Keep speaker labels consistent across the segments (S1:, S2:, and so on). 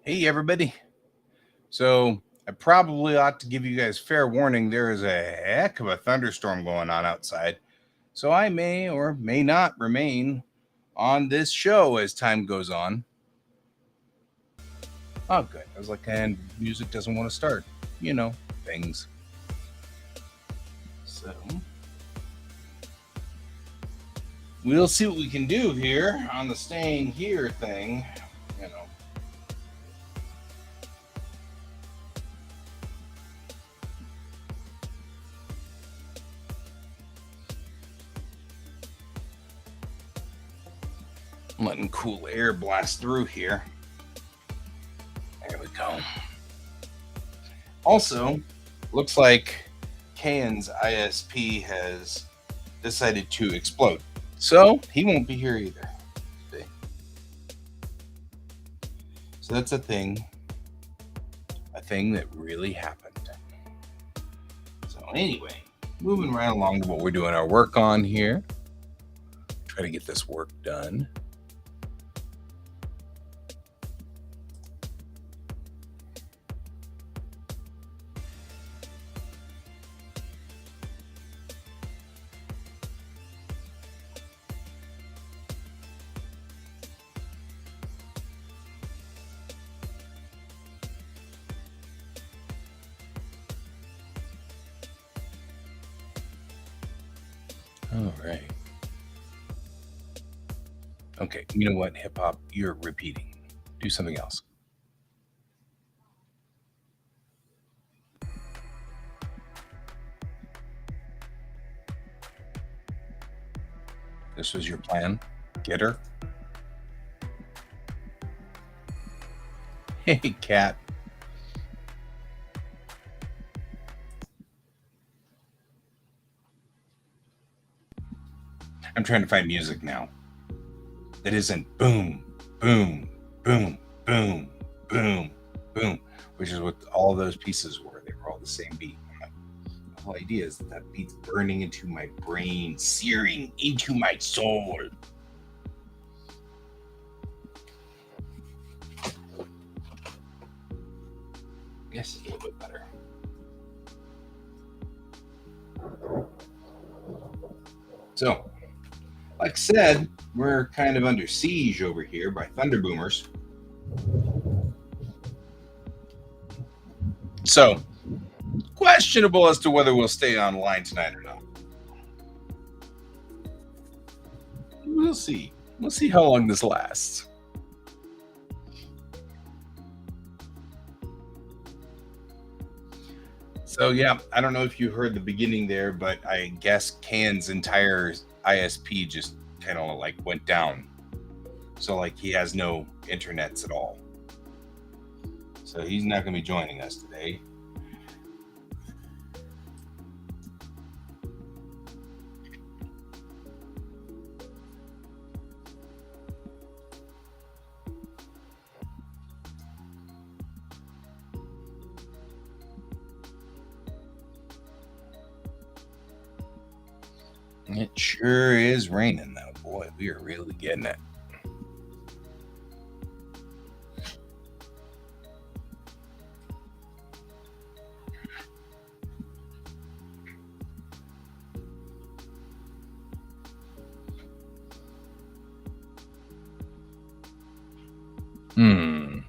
S1: Hey, everybody. So I probably ought to give you guys fair warning. There is a heck of a thunderstorm going on outside. So I may or may not remain on this show as time goes on. Oh, good. I was like, and music doesn't want to start. You know, things. So we'll see what we can do here on the staying here thing. You know. I'm letting cool air blast through here. There we go. Also, looks like Kayan's ISP has decided to explode. So he won't be here either. See? So that's a thing that really happened. So anyway, moving right along to what we're doing our work on here. Try to get this work done. All right. Okay, you know what, hip hop, you're repeating. Do something else. This was your plan? Get her? Hey, cat. I'm trying to find music now that isn't boom, boom, boom, boom, boom, boom, which is what all those pieces were. They were all the same beat. The whole idea is that beat's burning into my brain, searing into my soul. Yes, it's a little bit better. So, like I said, we're kind of under siege over here by thunder boomers. So, questionable as to whether we'll stay online tonight or not. We'll see. We'll see how long this lasts. So yeah, I don't know if you heard the beginning there, but I guess Can's entire ISP just kind of like went down. So like he has no internets at all. So he's not going to be joining us today. It sure is raining though. Boy, we are really getting it. Hmm.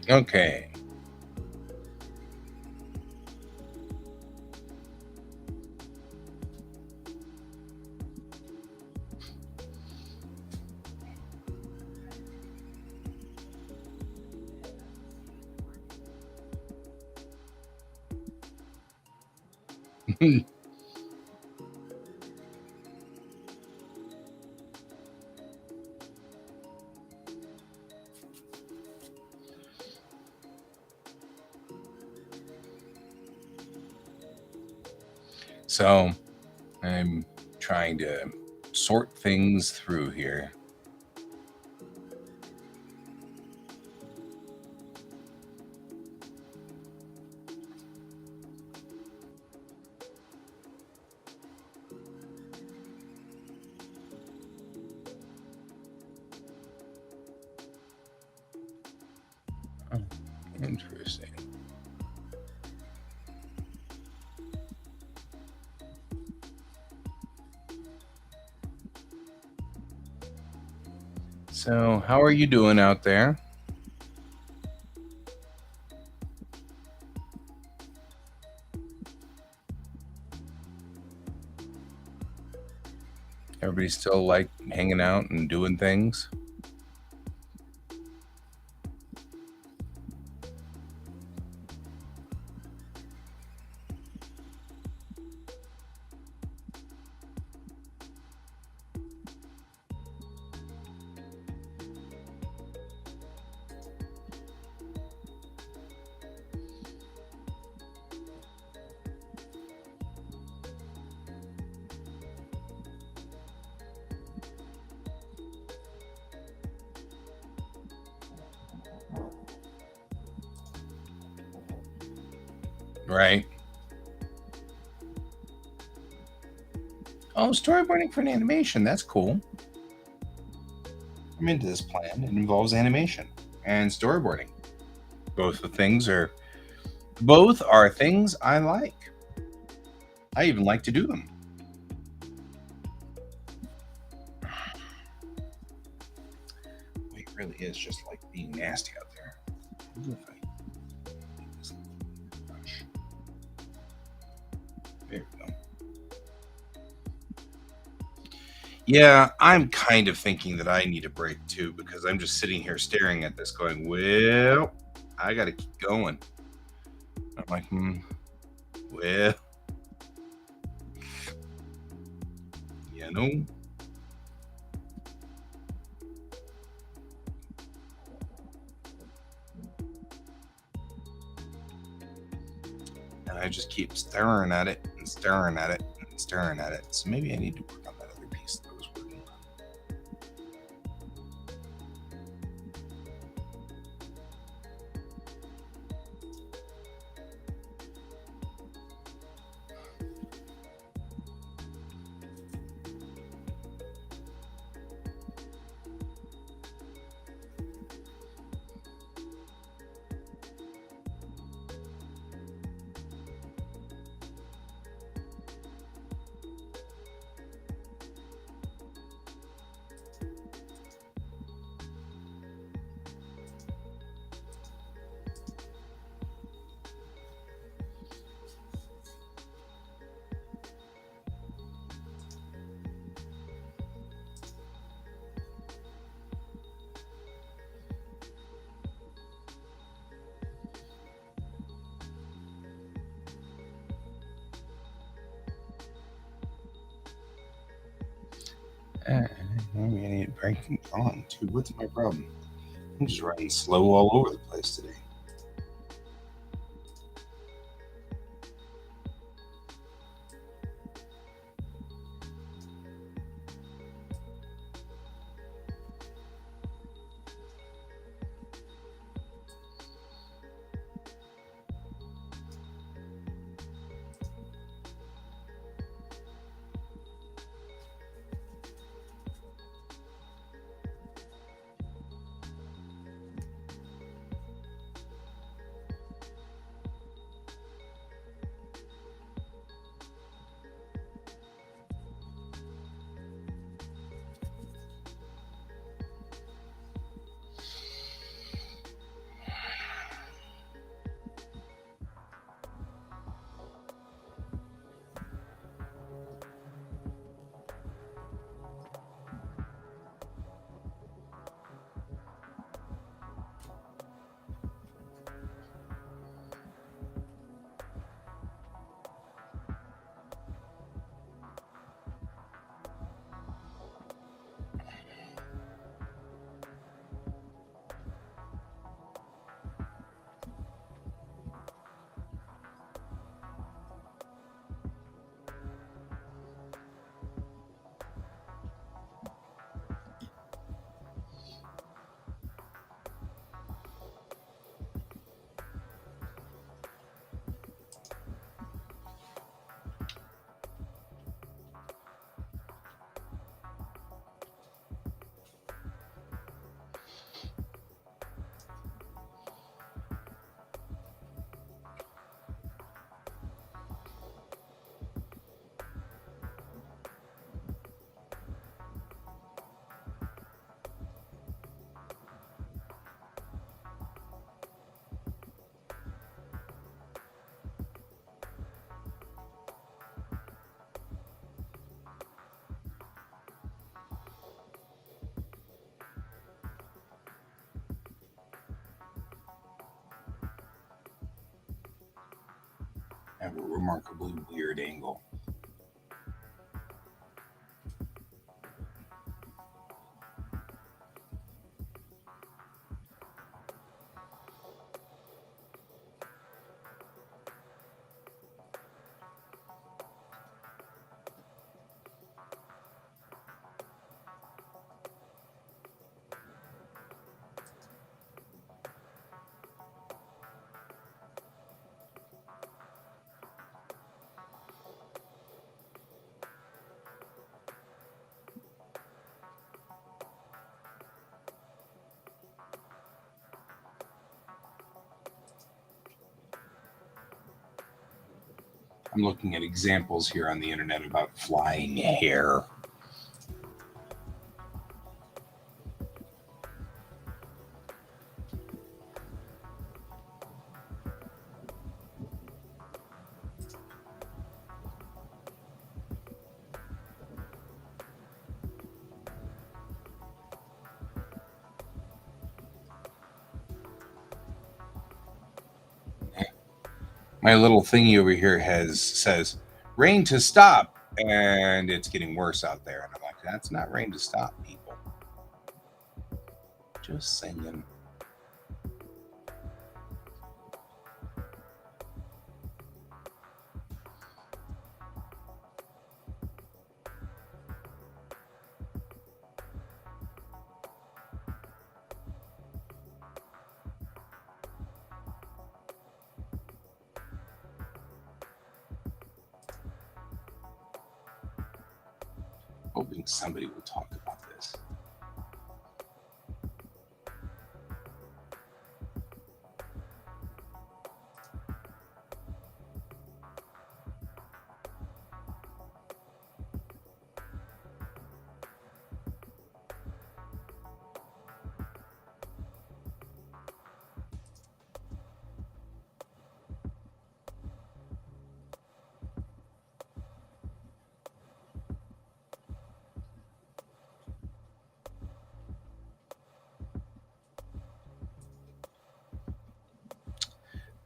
S1: Okay. So I'm trying to sort things through here. Oh, interesting. So, how are you doing out there? Everybody still like hanging out and doing things? Right. Oh, storyboarding for an animation. That's cool. I'm into this plan. It involves animation and storyboarding. Both the things are both are things I like. I even like to do them. It really is just like being nasty out there. What if I make this brush? There we go. Yeah, I'm kind of thinking that I need a break too because I'm just sitting here staring at this going, well, I got to keep going. I'm like, well, you know, and I just keep staring at it and staring at it and staring at it. So maybe I need to work on that other piece that I was working on. Maybe I need to break on, dude. What's my problem? I'm just running slow all over the place today. I have a remarkably weird angle. I'm looking at examples here on the internet about flying hair. My little thingy over here says rain to stop, and it's getting worse out there. And I'm like, that's not rain to stop, people. Just saying. Hoping somebody will talk about this.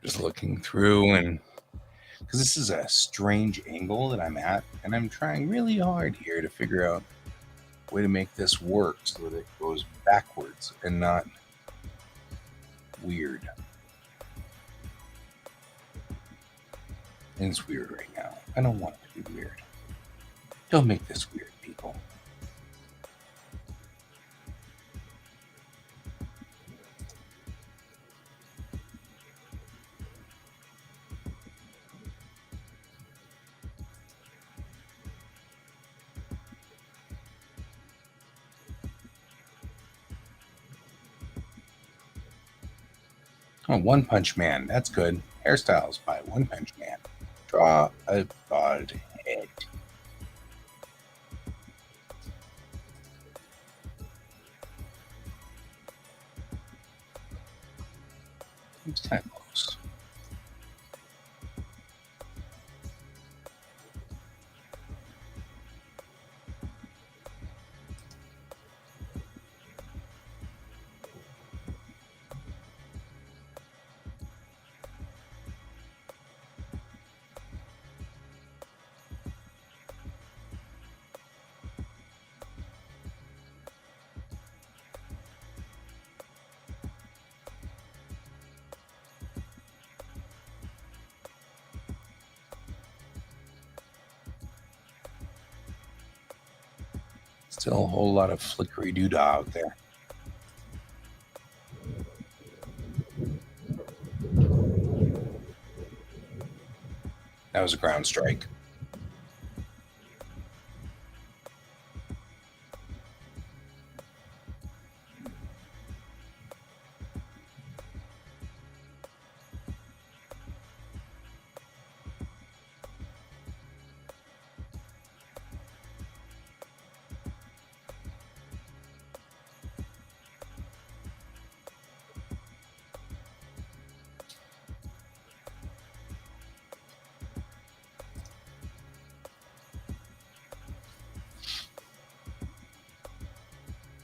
S1: Just looking through, and because this is a strange angle that I'm at, and I'm trying really hard here to figure out way to make this work so that it goes backwards and not weird. And it's weird right now. I don't want it to be weird. Don't make this weird, people. Oh, One Punch Man. That's good. Hairstyles by One Punch Man. Draw a bald head. It's kind of close. Still a whole lot of flickery doodah out there. That was a ground strike.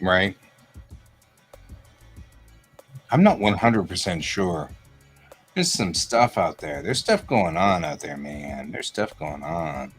S1: Right? I'm not 100% sure. There's some stuff out there. There's stuff going on out there, man. There's stuff going on.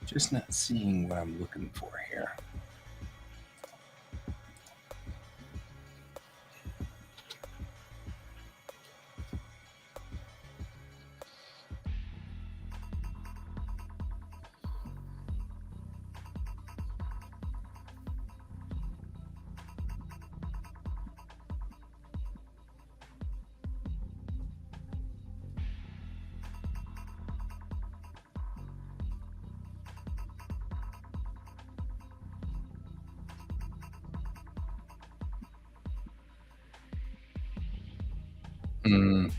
S1: Just not seeing what I'm looking for here. Mm,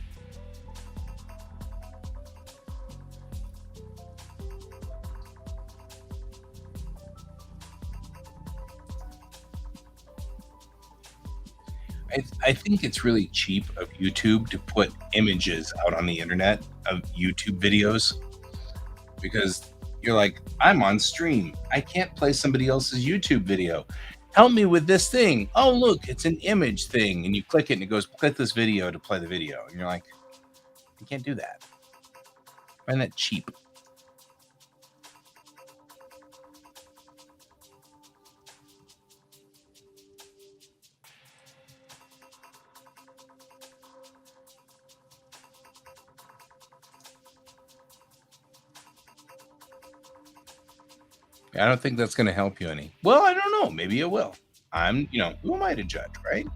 S1: I think it's really cheap of YouTube to put images out on the internet of YouTube videos because you're like, I'm on stream. I can't play somebody else's YouTube video. Help me with this thing. Oh, look, it's an image thing. And you click it and it goes, click this video to play the video. And you're like, you can't do that. I find that cheap. I don't think that's going to help you any. Well, I don't know. Maybe it will. Who am I to judge, right?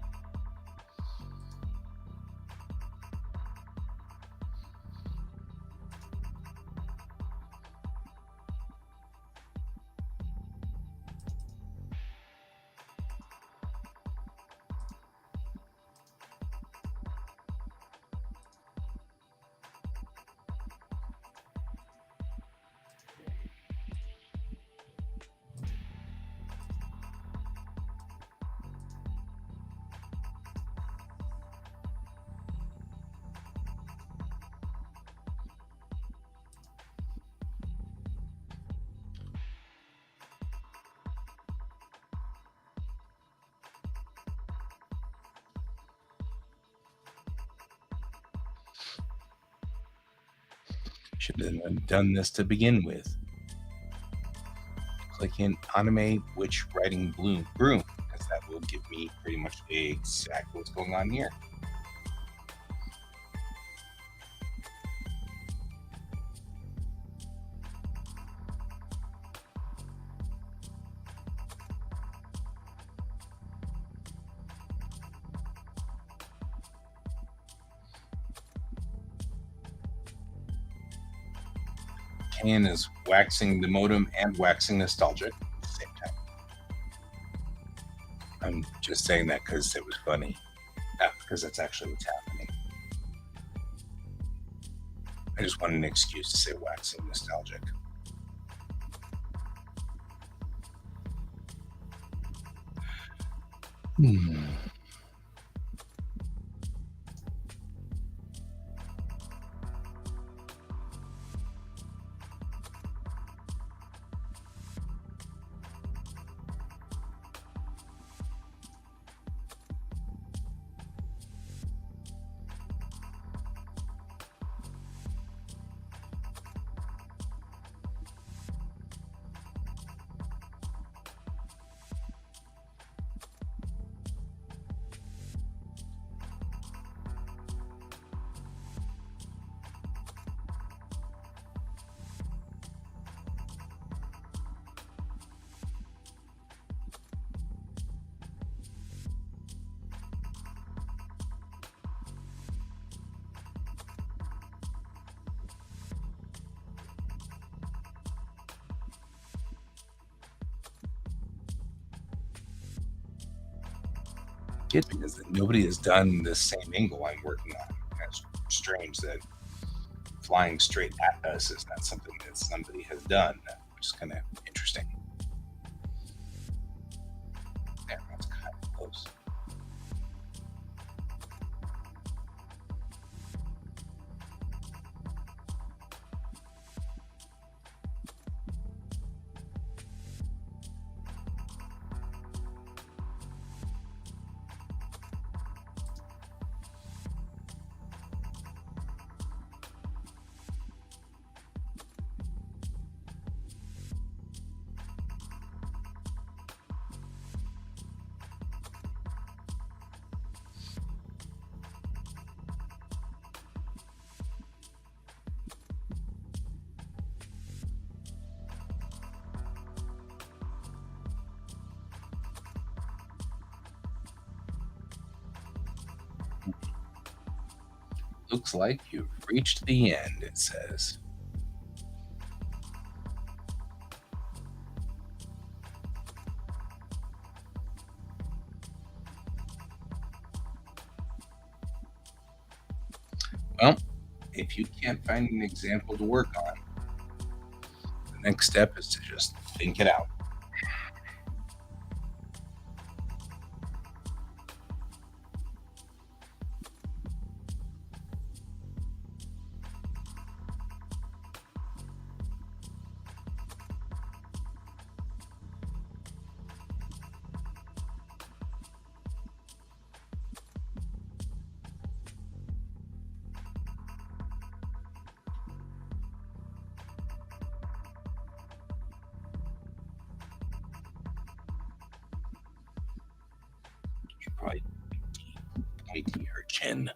S1: Should have done this to begin with. Click in animate which writing broom, because that will give me pretty much exactly what's going on here. Ken is waxing the modem and waxing nostalgic at the same time. I'm just saying that because it was funny. Because that's actually what's happening. I just wanted an excuse to say waxing nostalgic. Because nobody has done the same angle I'm working on. It's strange that flying straight at us is not something that somebody has done, which is kind of interesting. Yeah, that's kind of close. Looks like you've reached the end, it says. Well, if you can't find an example to work on, the next step is to just think it out. You probably pointing her chin.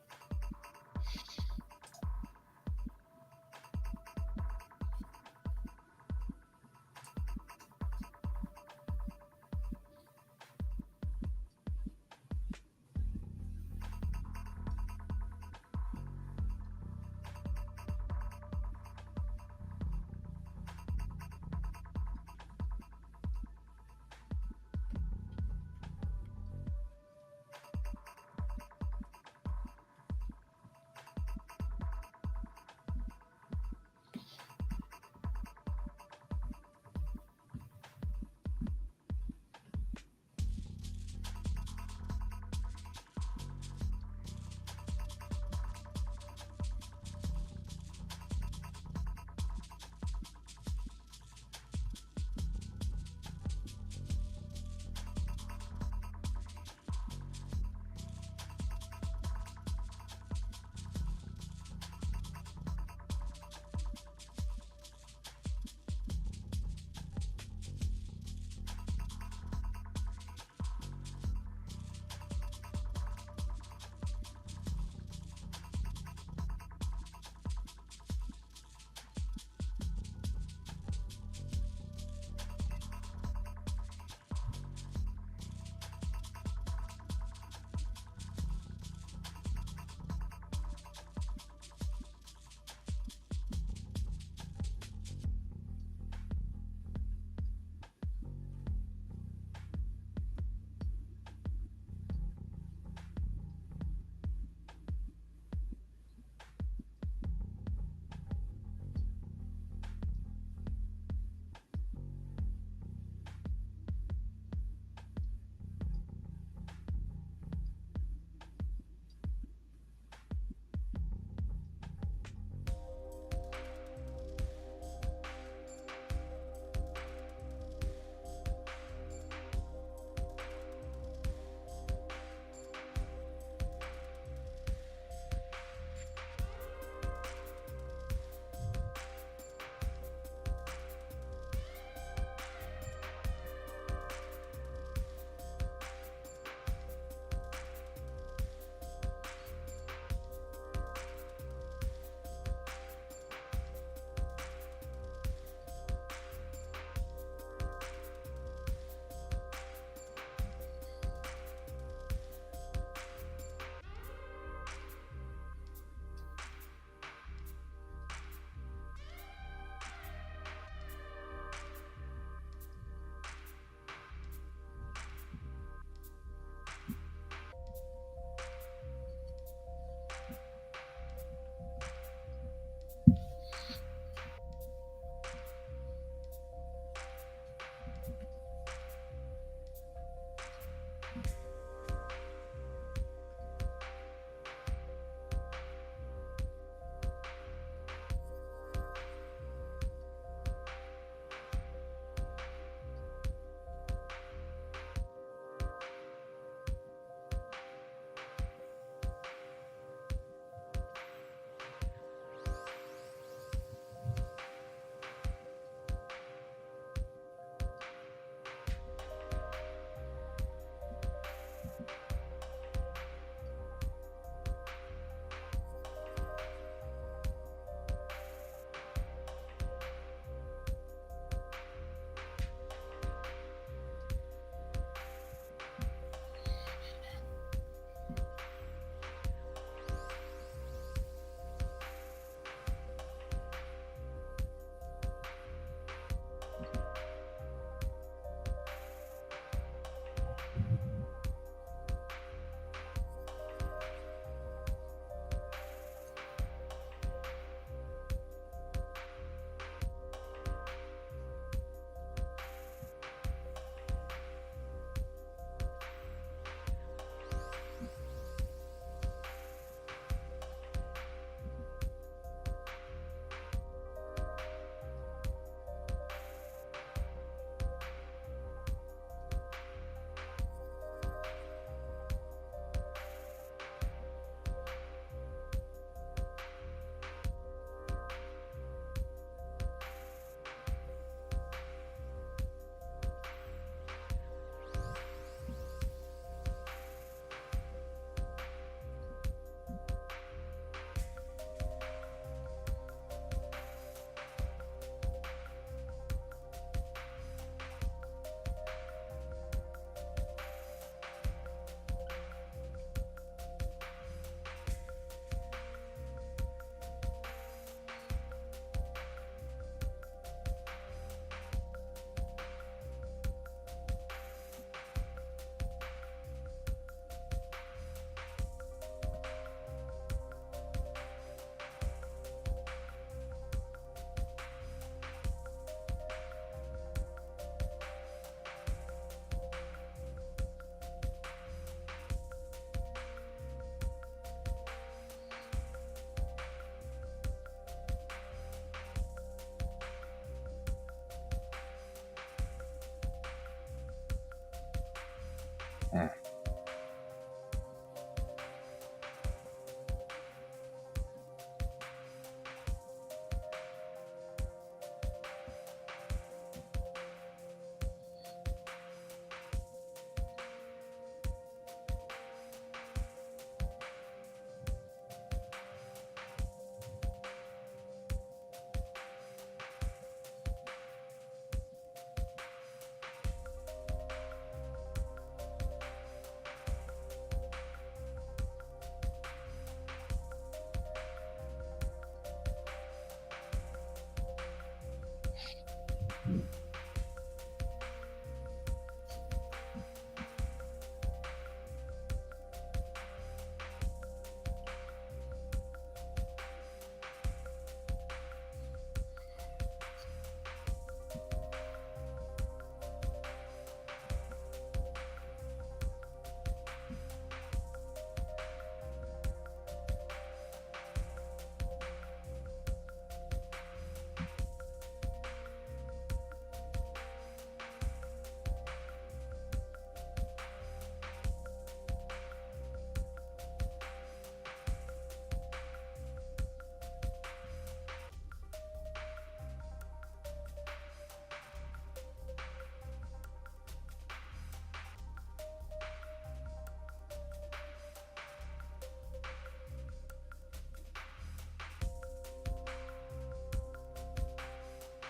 S1: Hmm.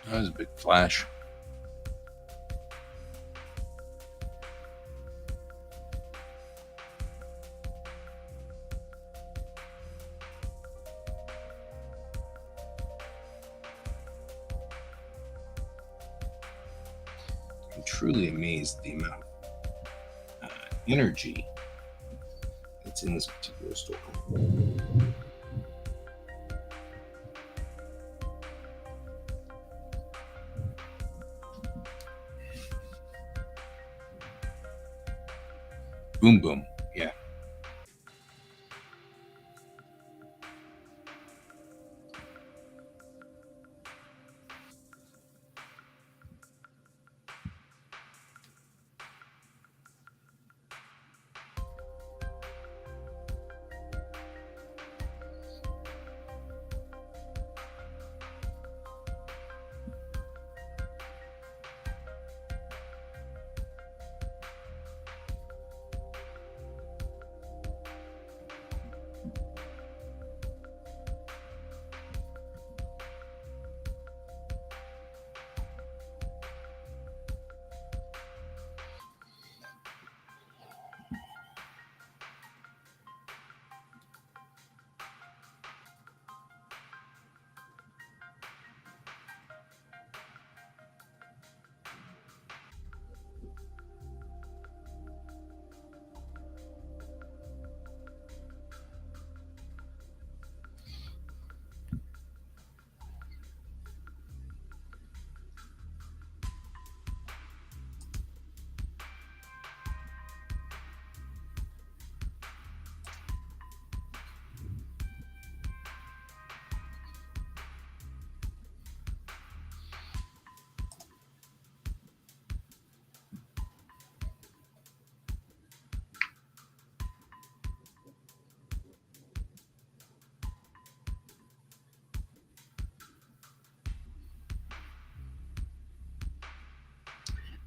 S1: That was a big flash. I'm truly amazed at the amount of energy that's in this particular store. Boom, boom. Yeah.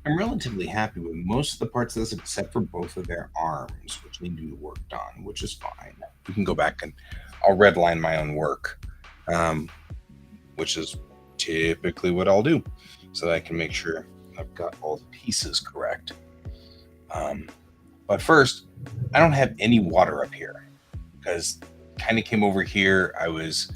S1: I'm relatively happy with most of the parts of this, except for both of their arms, which need to be worked on, which is fine. We can go back and I'll redline my own work, which is typically what I'll do, so that I can make sure I've got all the pieces correct. But first, I don't have any water up here because kind of came over here. I was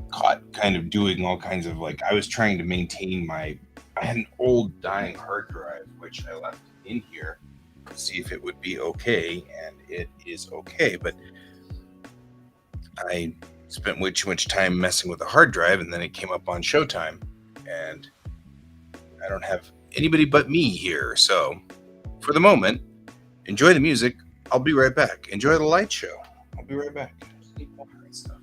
S1: caught kind of doing all kinds of like I was trying to maintain my. I had an old dying hard drive which I left in here to see if it would be okay, and it is okay. But I spent way too much time messing with the hard drive, and then it came up on Showtime, and I don't have anybody but me here. So, for the moment, enjoy the music. I'll be right back. Enjoy the light show. I'll be right back. Stuff.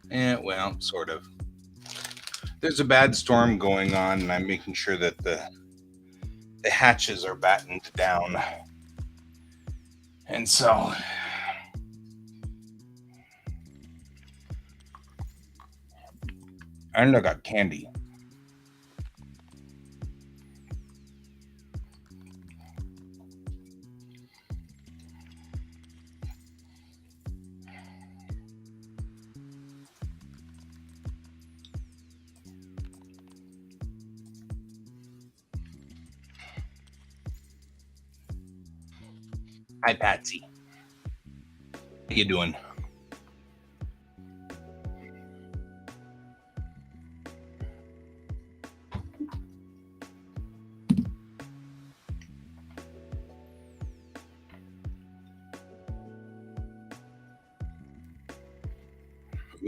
S1: Well, sort of. There's a bad storm going on, and I'm making sure that the hatches are battened down. And so I got candy. Hi, Patsy. How you doing?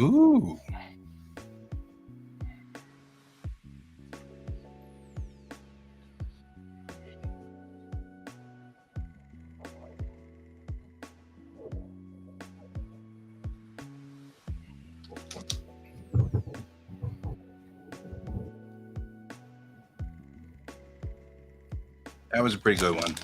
S1: Ooh. That was a pretty good one.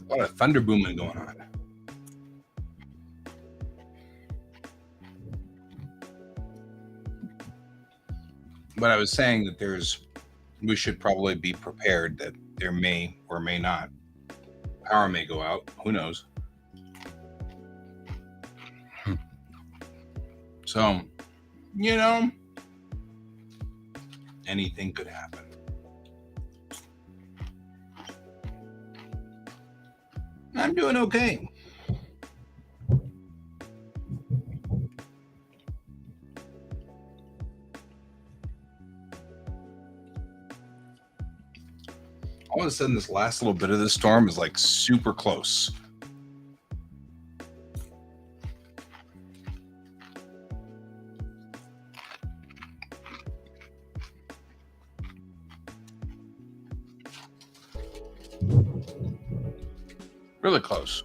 S1: A lot of thunder booming going on. But I was saying that we should probably be prepared that there may or may not, power may go out. Who knows? So, anything could happen. I'm doing okay. All of a sudden, this last little bit of the storm is like super close. Really close.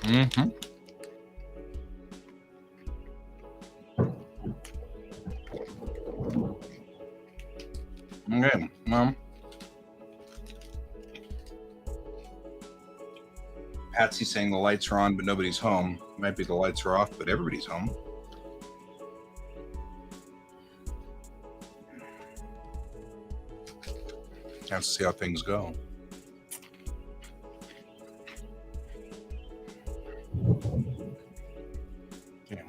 S1: Mm-hmm. Okay. Well, Patsy's saying the lights are on, but nobody's home. Might be the lights are off, but everybody's home. Have to see how things go. Yeah.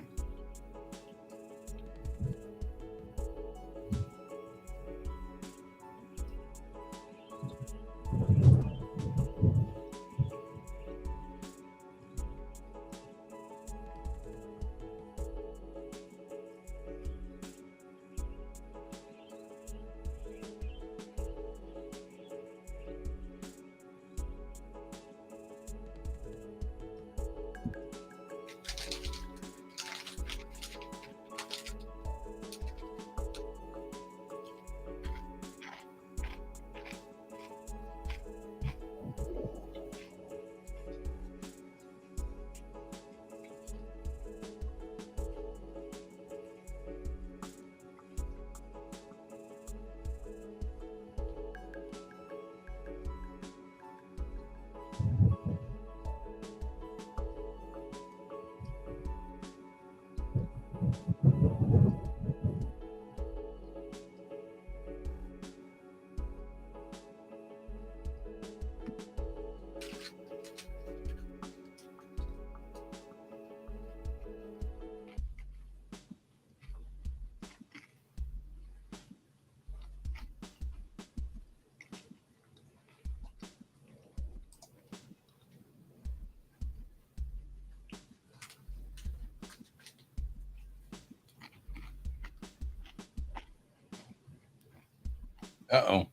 S1: Uh-oh.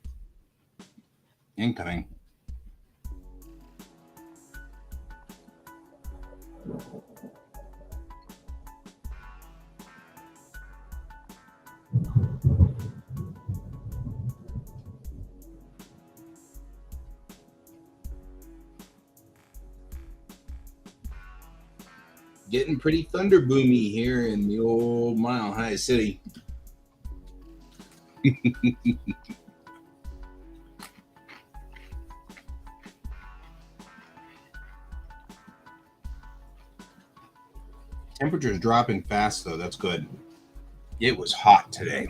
S1: Incoming. Getting pretty thunder boomy here in the old Mile High City. Temperature's dropping fast, though. That's good. It was hot today.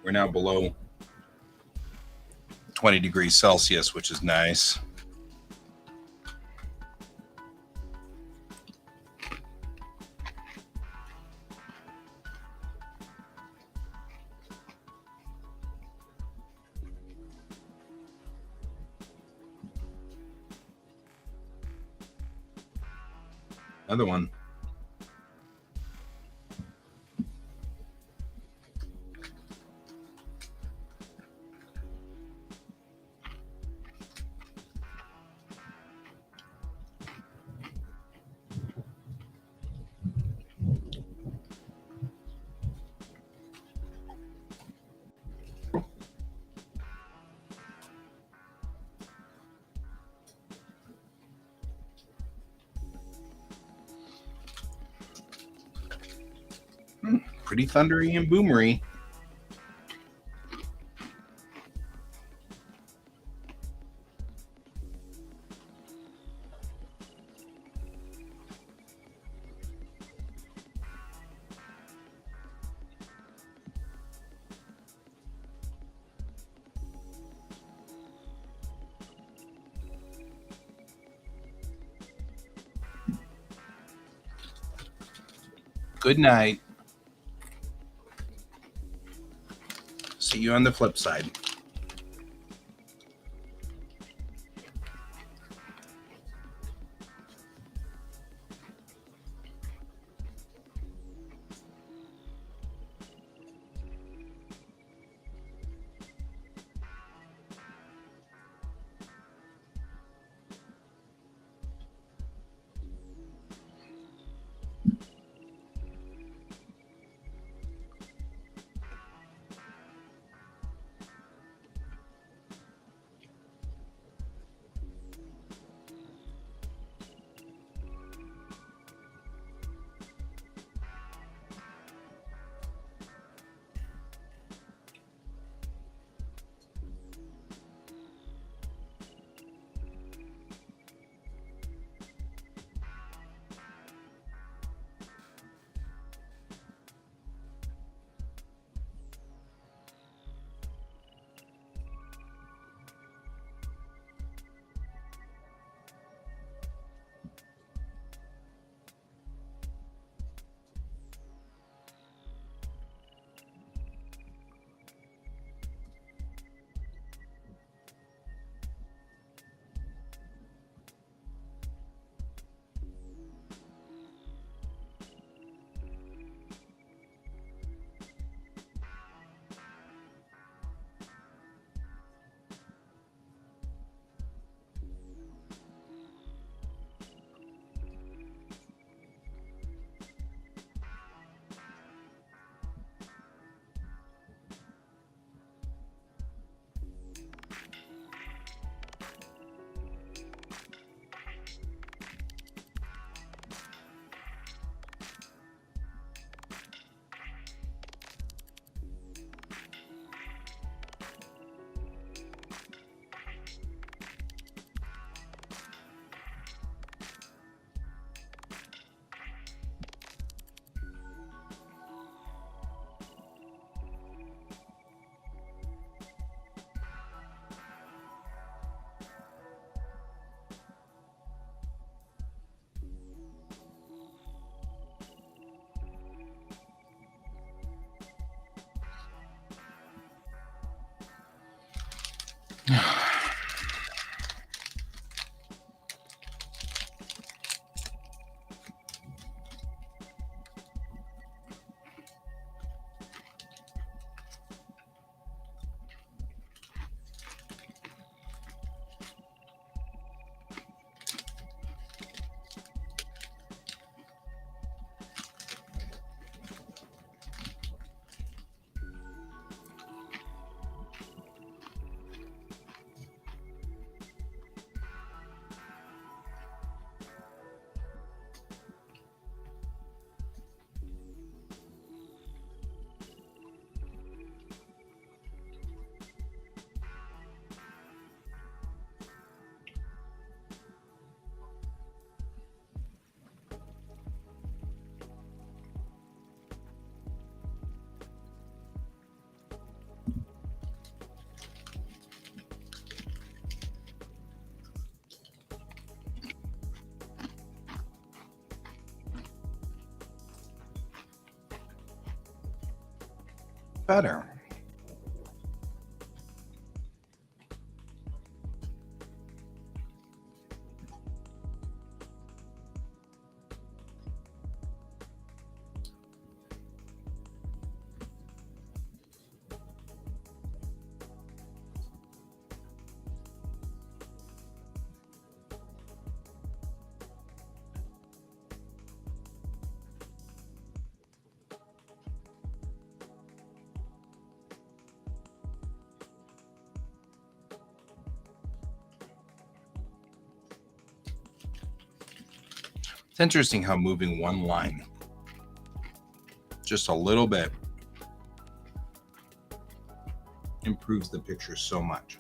S1: We're now below 20 degrees Celsius, which is nice. Another one. Pretty thundery and boomery. Good night. See you on the flip side. better. It's interesting how moving one line just a little bit improves the picture so much.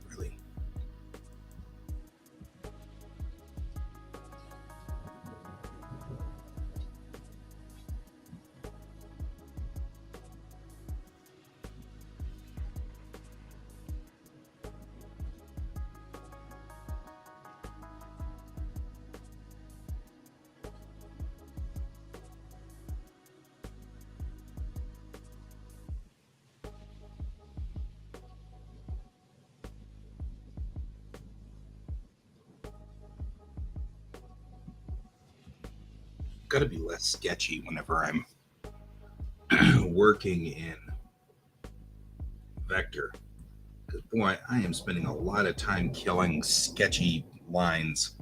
S1: Really. Got to be less sketchy whenever I'm working in vector. Because, boy, I am spending a lot of time killing sketchy lines.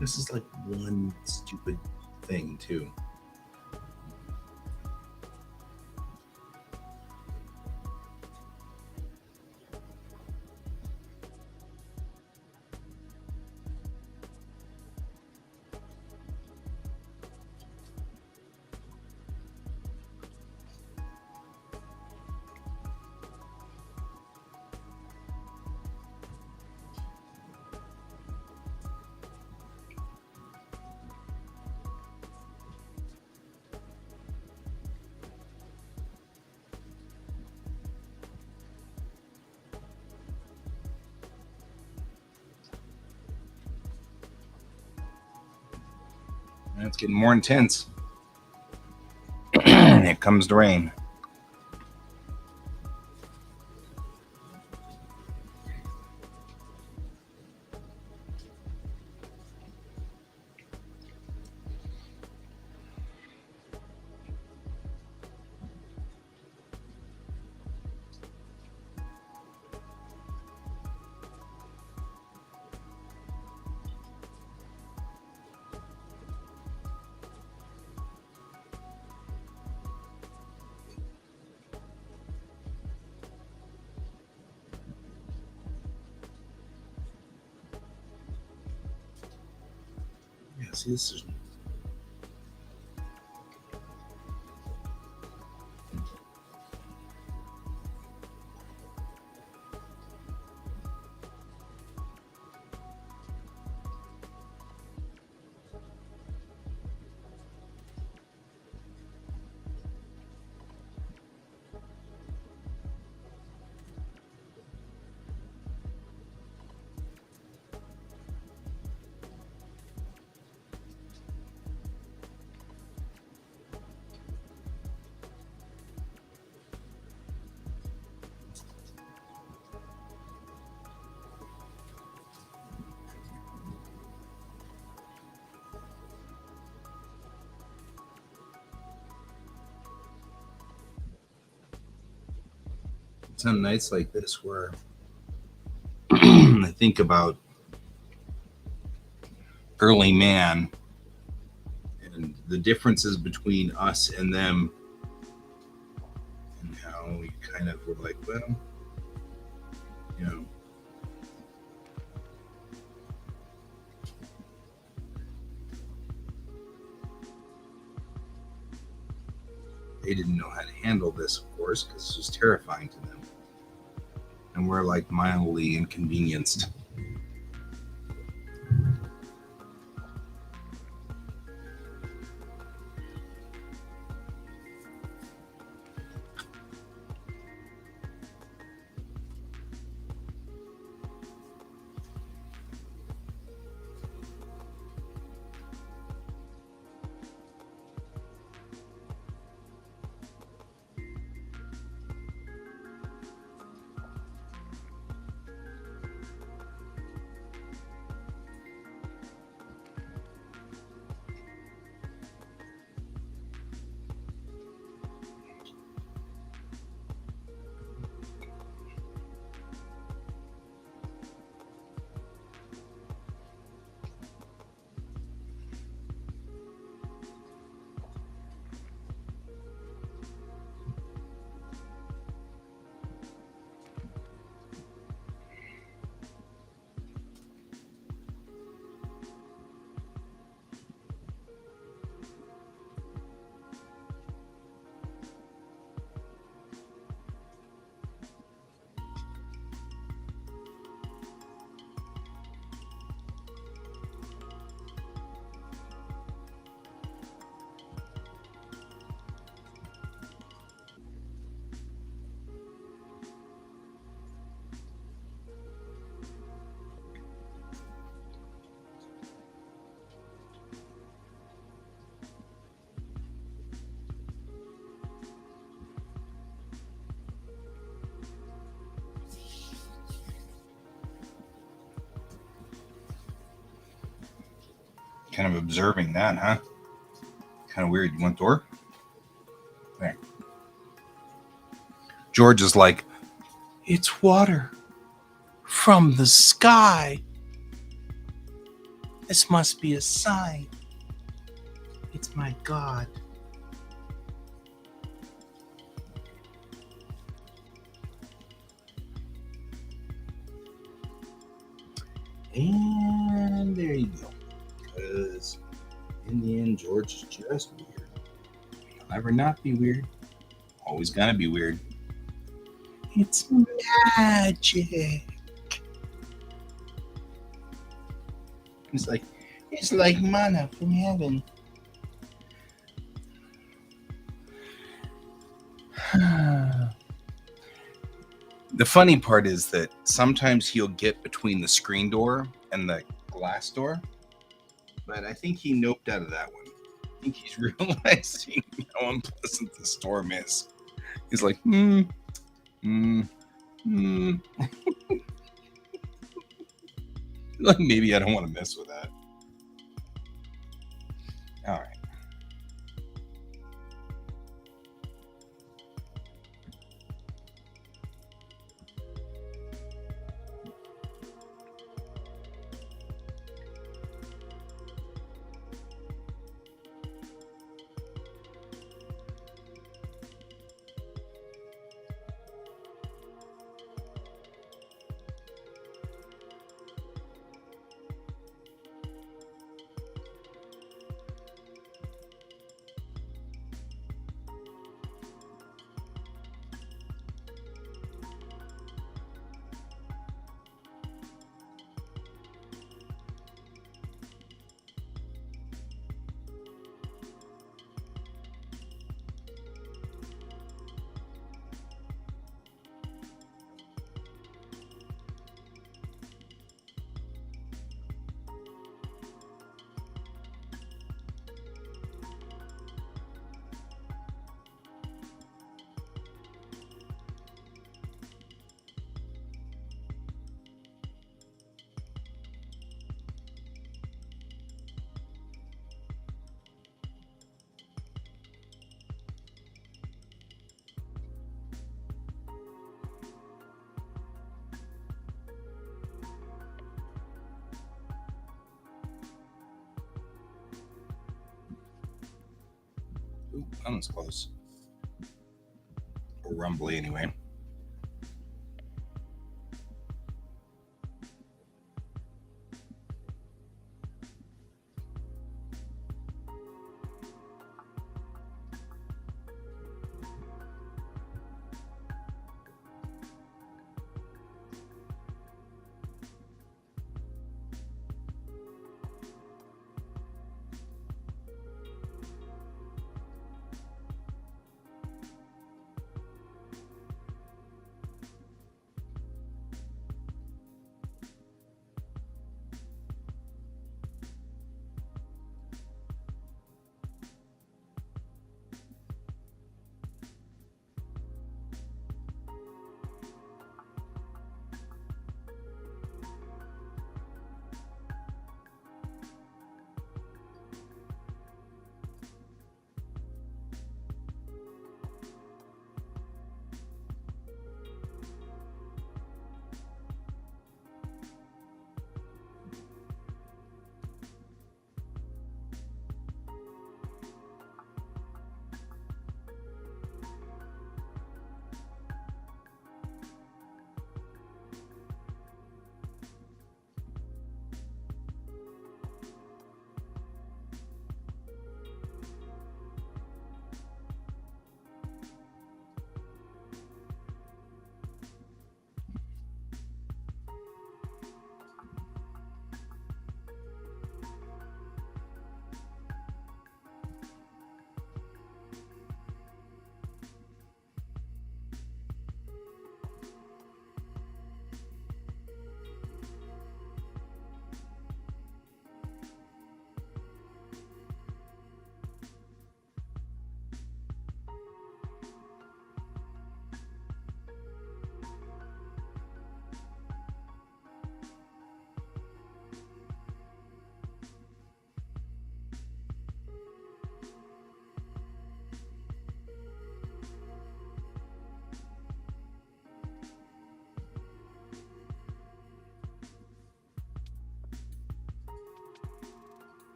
S1: This is like one stupid thing, too. And it's getting more intense. Here comes the rain. Yeah, see, this is. Some nights like this where I think about early man and the differences between us and them, and how we kind of were like, well, you know, they didn't know how to handle this, of course, because it was terrifying to them. And we're like mildly inconvenienced. Kind of observing that, huh? Kind of weird. You want door? There. George is like, it's water from the sky. This must be a sign. It's my God. And there you go. Because in the end, George is just weird. He'll never not be weird. Always gonna be weird. It's magic. It's like manna from heaven. The funny part is that sometimes he'll get between the screen door and the glass door, but I think he noped out of that one. I think he's realizing how unpleasant the storm is. He's like, like, maybe I don't want to mess with that. All right. Ooh, that one's close. Or rumbly, anyway.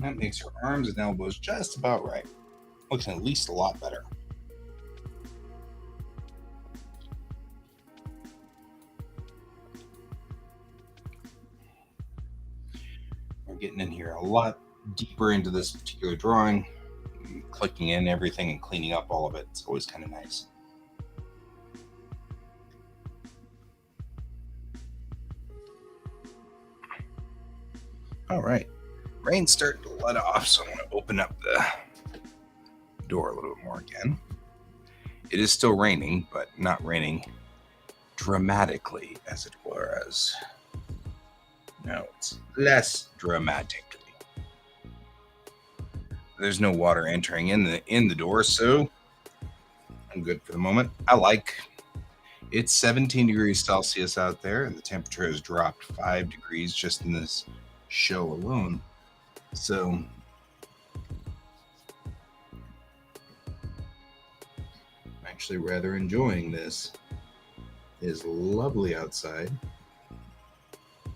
S1: And that makes her arms and elbows just about right. Looking at least a lot better. We're getting in here a lot deeper into this particular drawing, clicking in everything and cleaning up all of it. It's always kind of nice. All right, rain's starting to let off, so I'm going to open up the door a little bit more again. It is still raining, but not raining dramatically, as it were. No, it's less dramatically. There's no water entering in the door, so I'm good for the moment. It's 17 degrees Celsius out there, and the temperature has dropped 5 degrees just in this show alone. So I'm actually rather enjoying this. It is lovely outside,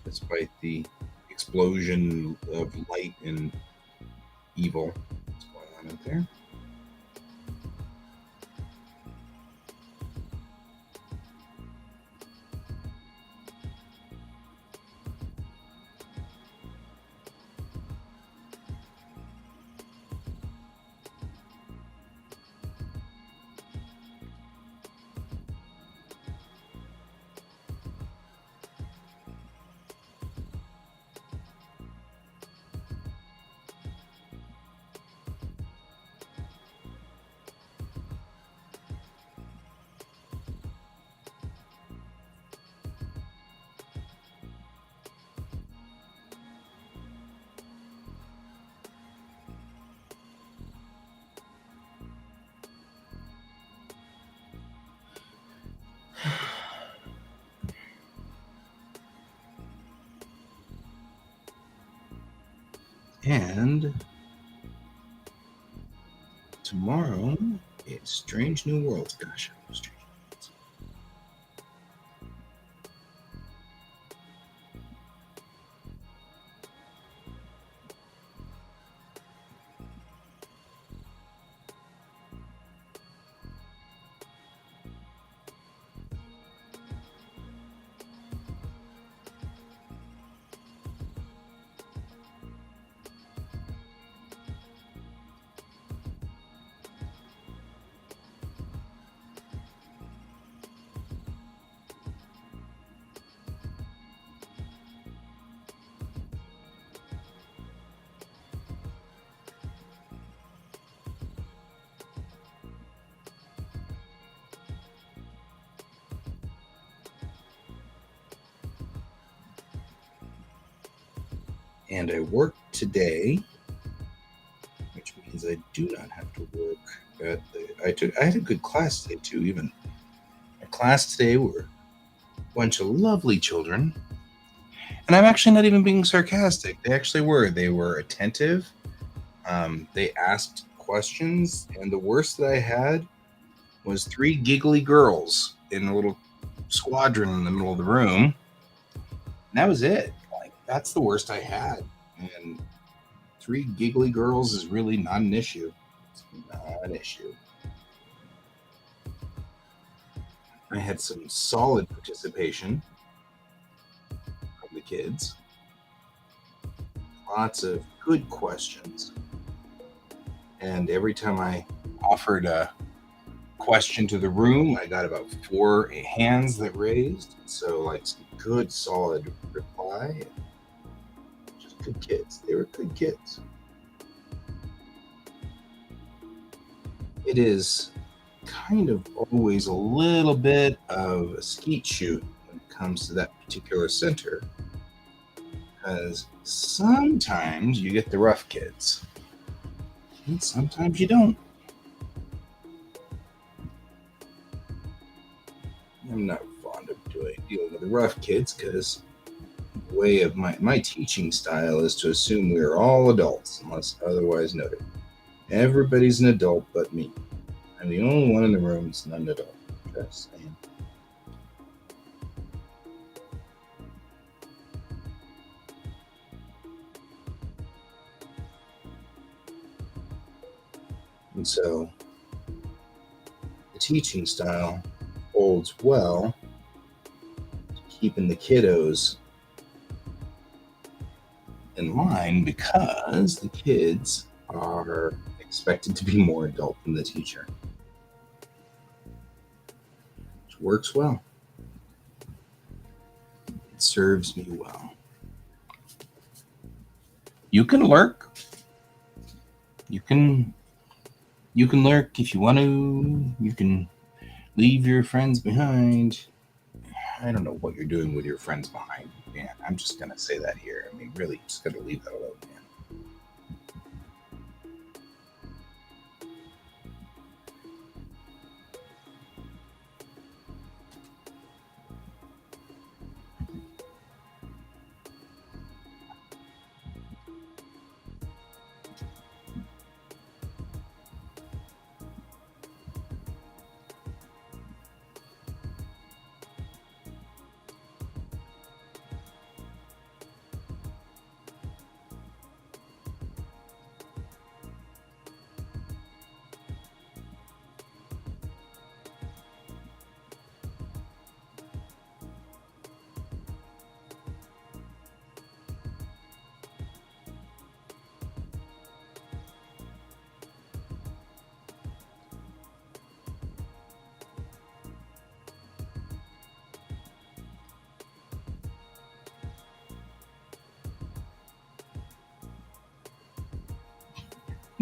S1: despite the explosion of light and evil that's going on out there. And tomorrow it's Strange New Worlds. Gosh, I love Strange New Worlds. And I worked today, which means I do not have to work I had a good class today too. Even our class today were a bunch of lovely children, and I'm actually not even being sarcastic. They actually were. They were attentive. They asked questions, and the worst that I had was 3 giggly girls in a little squadron in the middle of the room. And that was it. Like, that's the worst I had. And 3 giggly girls is really not an issue. It's not an issue. I had some solid participation from the kids. Lots of good questions. And every time I offered a question to the room, I got about 4 hands that raised. So, like, some good, solid reply. Just good kids. They were good kids. It is kind of always a little bit of a skeet shoot when it comes to that particular center, because sometimes you get the rough kids, and sometimes you don't. I'm not fond of dealing with the rough kids because the way of my teaching style is to assume we are all adults unless otherwise noted. Everybody's an adult but me. I'm the only one in the room that's not an adult. Just saying. And so the teaching style holds well, keeping the kiddos in line because the kids are expected to be more adult than the teacher, which works well. It serves me well. You can lurk. You can lurk if you want to. You can leave your friends behind. I don't know what you're doing with your friends behind, man. I'm just gonna say that here. I mean, really, just gotta leave that alone, man.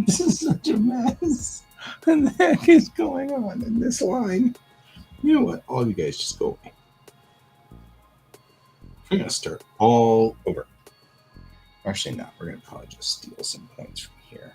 S1: This is such a mess. What the heck is going on in this line? You know what? All of you guys just go away. We're gonna start all over. Actually, no. We're gonna probably just steal some points from here.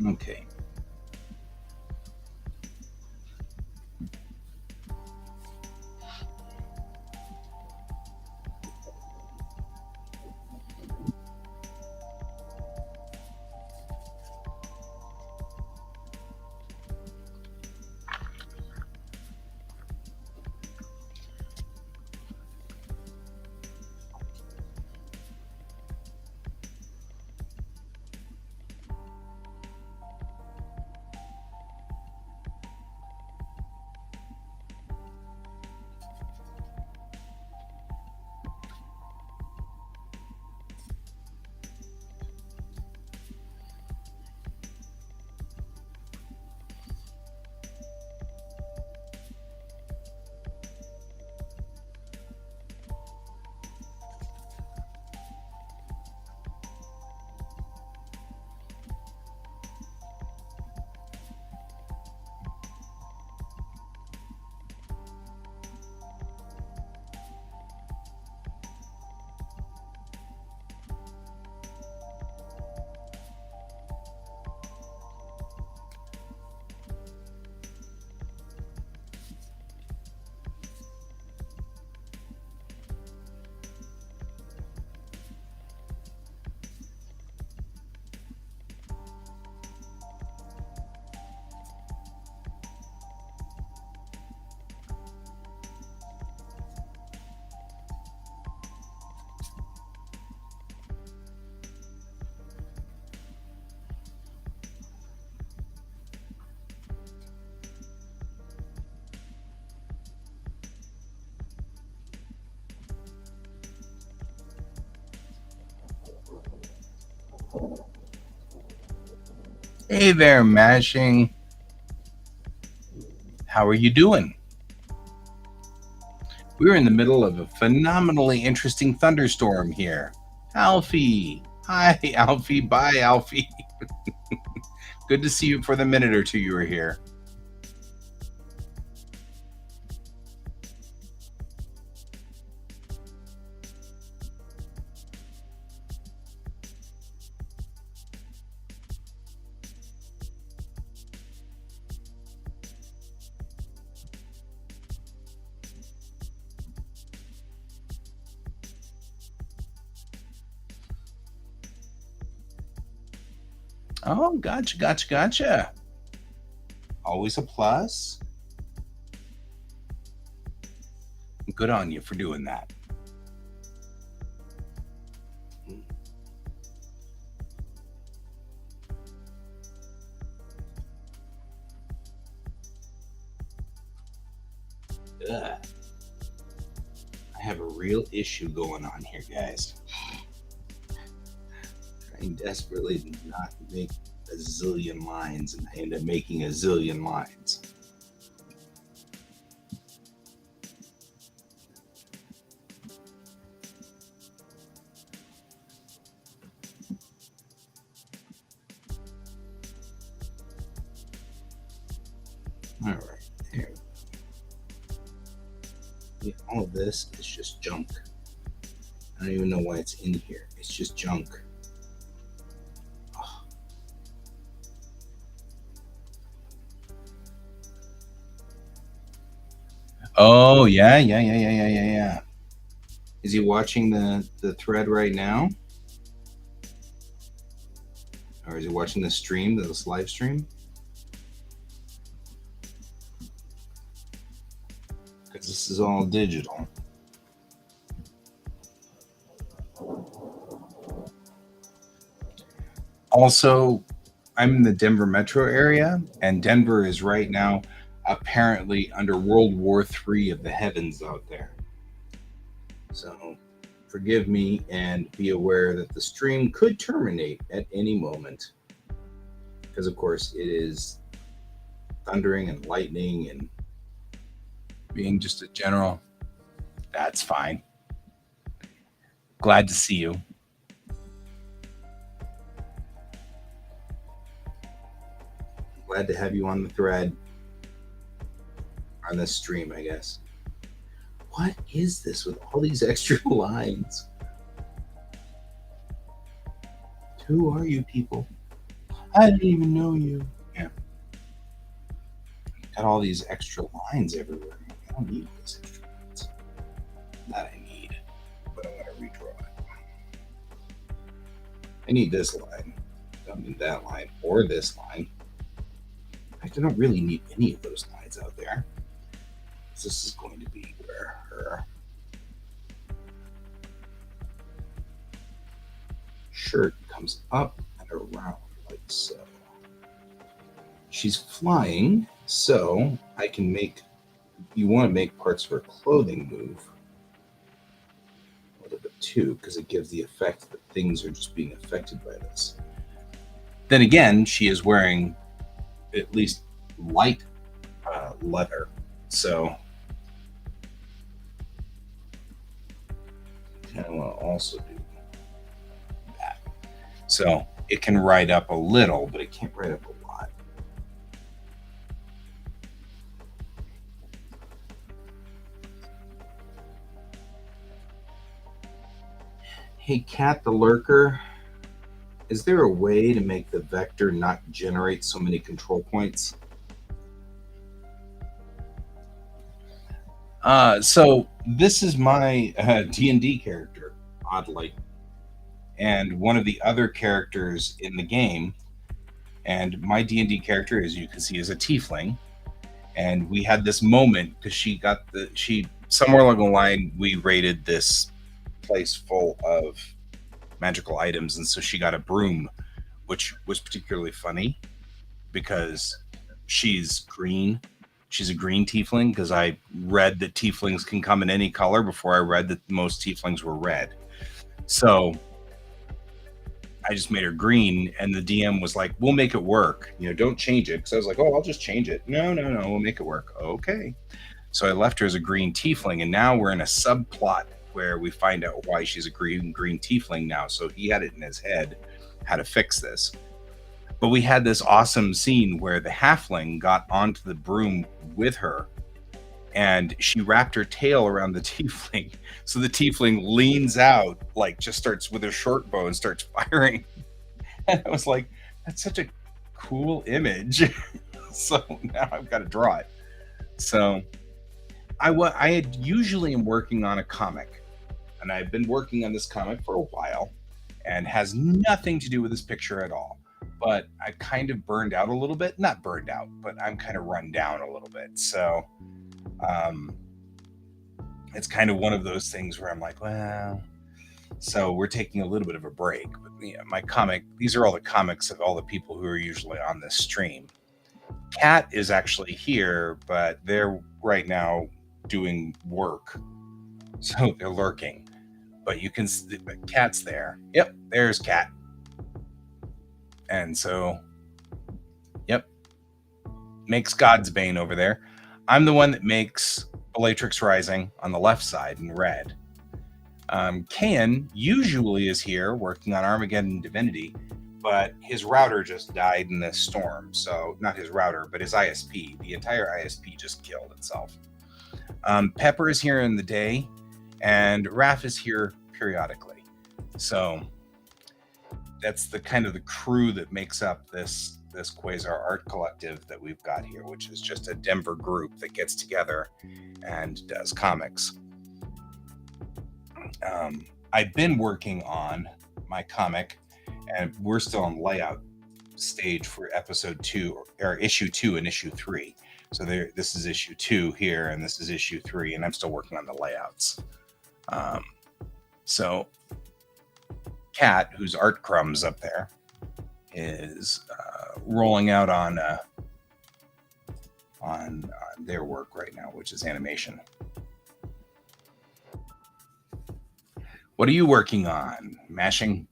S1: Okay. Hey there, Mashing. How are you doing? We're in the middle of a phenomenally interesting thunderstorm here. Alfie. Hi, Alfie. Bye, Alfie. Good to see you for the minute or two you were here. Oh, gotcha, gotcha, gotcha. Always a plus. Good on you for doing that. Ugh. I have a real issue going on here, guys. Trying desperately to not make a zillion lines, and I end up making a zillion lines. All right, there. Yeah, all of this is just junk. I don't even know why it's in here. It's just junk. Ugh. Oh yeah. Is he watching the thread right now, or is he watching the stream, this live stream? Because this is all digital. Also, I'm in the Denver metro area, and Denver is right now apparently under World War III of the heavens out there. So forgive me and be aware that the stream could terminate at any moment. Because, of course, it is thundering and lightning and being just a general. That's fine. Glad to see you. Glad to have you on the thread, on this stream, I guess. What is this with all these extra lines? Who are you people? I didn't even know you. Yeah. Got all these extra lines everywhere. I don't need these extra lines. That I need. But I'm going to redraw it. I need this line. I don't need that line or this line. In fact, I don't really need any of those lines out there. This is going to be where her shirt comes up and around like so. She's flying, so I can make, you want to make parts of her clothing move a little bit too, because it gives the effect that things are just being affected by this. Then again, she is wearing at least light leather, so I want to also do that. So it can ride up a little, but it can't ride up a lot. Hey, Cat the Lurker, is there a way to make the vector not generate so many control points? So this is my D&D character, oddly, and one of the other characters in the game. And my D&D character, as you can see, is a tiefling. And we had this moment because she somewhere along the line we raided this place full of magical items, and so she got a broom, which was particularly funny because she's green. She's a green tiefling because I read that tieflings can come in any color before I read that most tieflings were red. So I just made her green, and the DM was like, "We'll make it work. Don't change it." Because I was like, "Oh, I'll just change it." No, no, no, we'll make it work. Okay. So I left her as a green tiefling, and now we're in a subplot where we find out why she's a green tiefling now. So he had it in his head how to fix this. But we had this awesome scene where the halfling got onto the broom with her, and she wrapped her tail around the tiefling. So the tiefling leans out, like just starts with her short bow and starts firing. And I was like, that's such a cool image. So now I've got to draw it. So I had usually am working on a comic, and I've been working on this comic for a while, and has nothing to do with this picture at all. But I kind of burned out a little bit, not burned out, but I'm kind of run down a little bit. So um, it's kind of one of those things where I'm like, well, so we're taking a little bit of a break. But my comic, these are all the comics of all the people who are usually on this stream. Cat is actually here, but they're right now doing work, so they're lurking. But you can see Cat's there. Yep, there's Cat. And so, yep, makes God's Bane over there. I'm the one that makes Bellatrix Rising on the left side in red. Kayan usually is here working on Armageddon Divinity, but his router just died in this storm. So not his router, but his ISP. The entire ISP just killed itself. Pepper is here in the day, and Raph is here periodically. So that's the kind of the crew that makes up this Quasar Art Collective that we've got here, which is just a Denver group that gets together and does comics. I've been working on my comic, and we're still on layout stage for episode 2 or issue 2 and issue 3. So this is issue 2 here, and this is issue 3, and I'm still working on the layouts. So Kat, whose art crumbs up there, is rolling out on their work right now, which is animation. What are you working on? Mashing?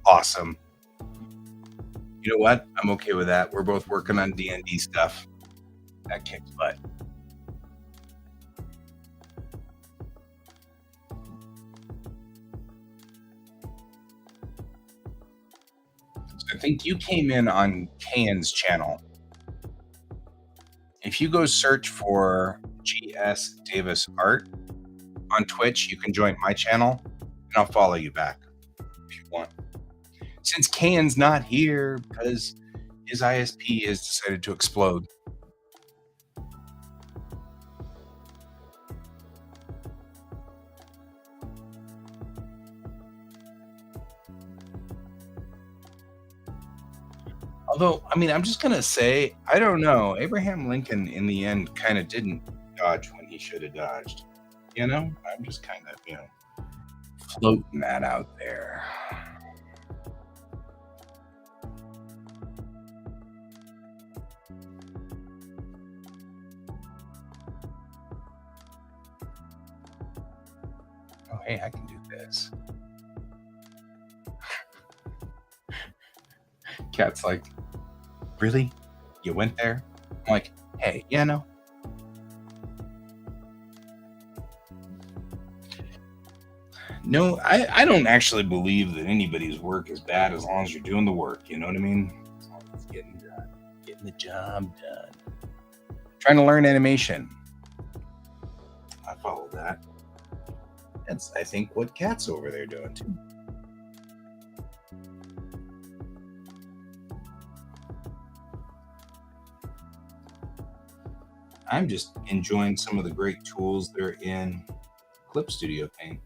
S1: Awesome. You know what? I'm okay with that. We're both working on D&D stuff. That kicks butt. So I think you came in on Kayan's channel. If you go search for GS Davis Art on Twitch, you can join my channel, and I'll follow you back if you want. Since Kayan's not here because his ISP has decided to explode. Although, I mean, I'm just going to say, I don't know. Abraham Lincoln, in the end, kind of didn't dodge when he should have dodged. I'm just kind of, floating that out there. Oh, hey, I can do this. Cat's like, really? You went there? I'm like, hey, no. No, I don't actually believe that anybody's work is bad as long as you're doing the work. You know what I mean? As long as it's getting done, getting the job done. Trying to learn animation. I follow that. That's, I think, what Cat's over there doing too. I'm just enjoying some of the great tools that are in Clip Studio Paint.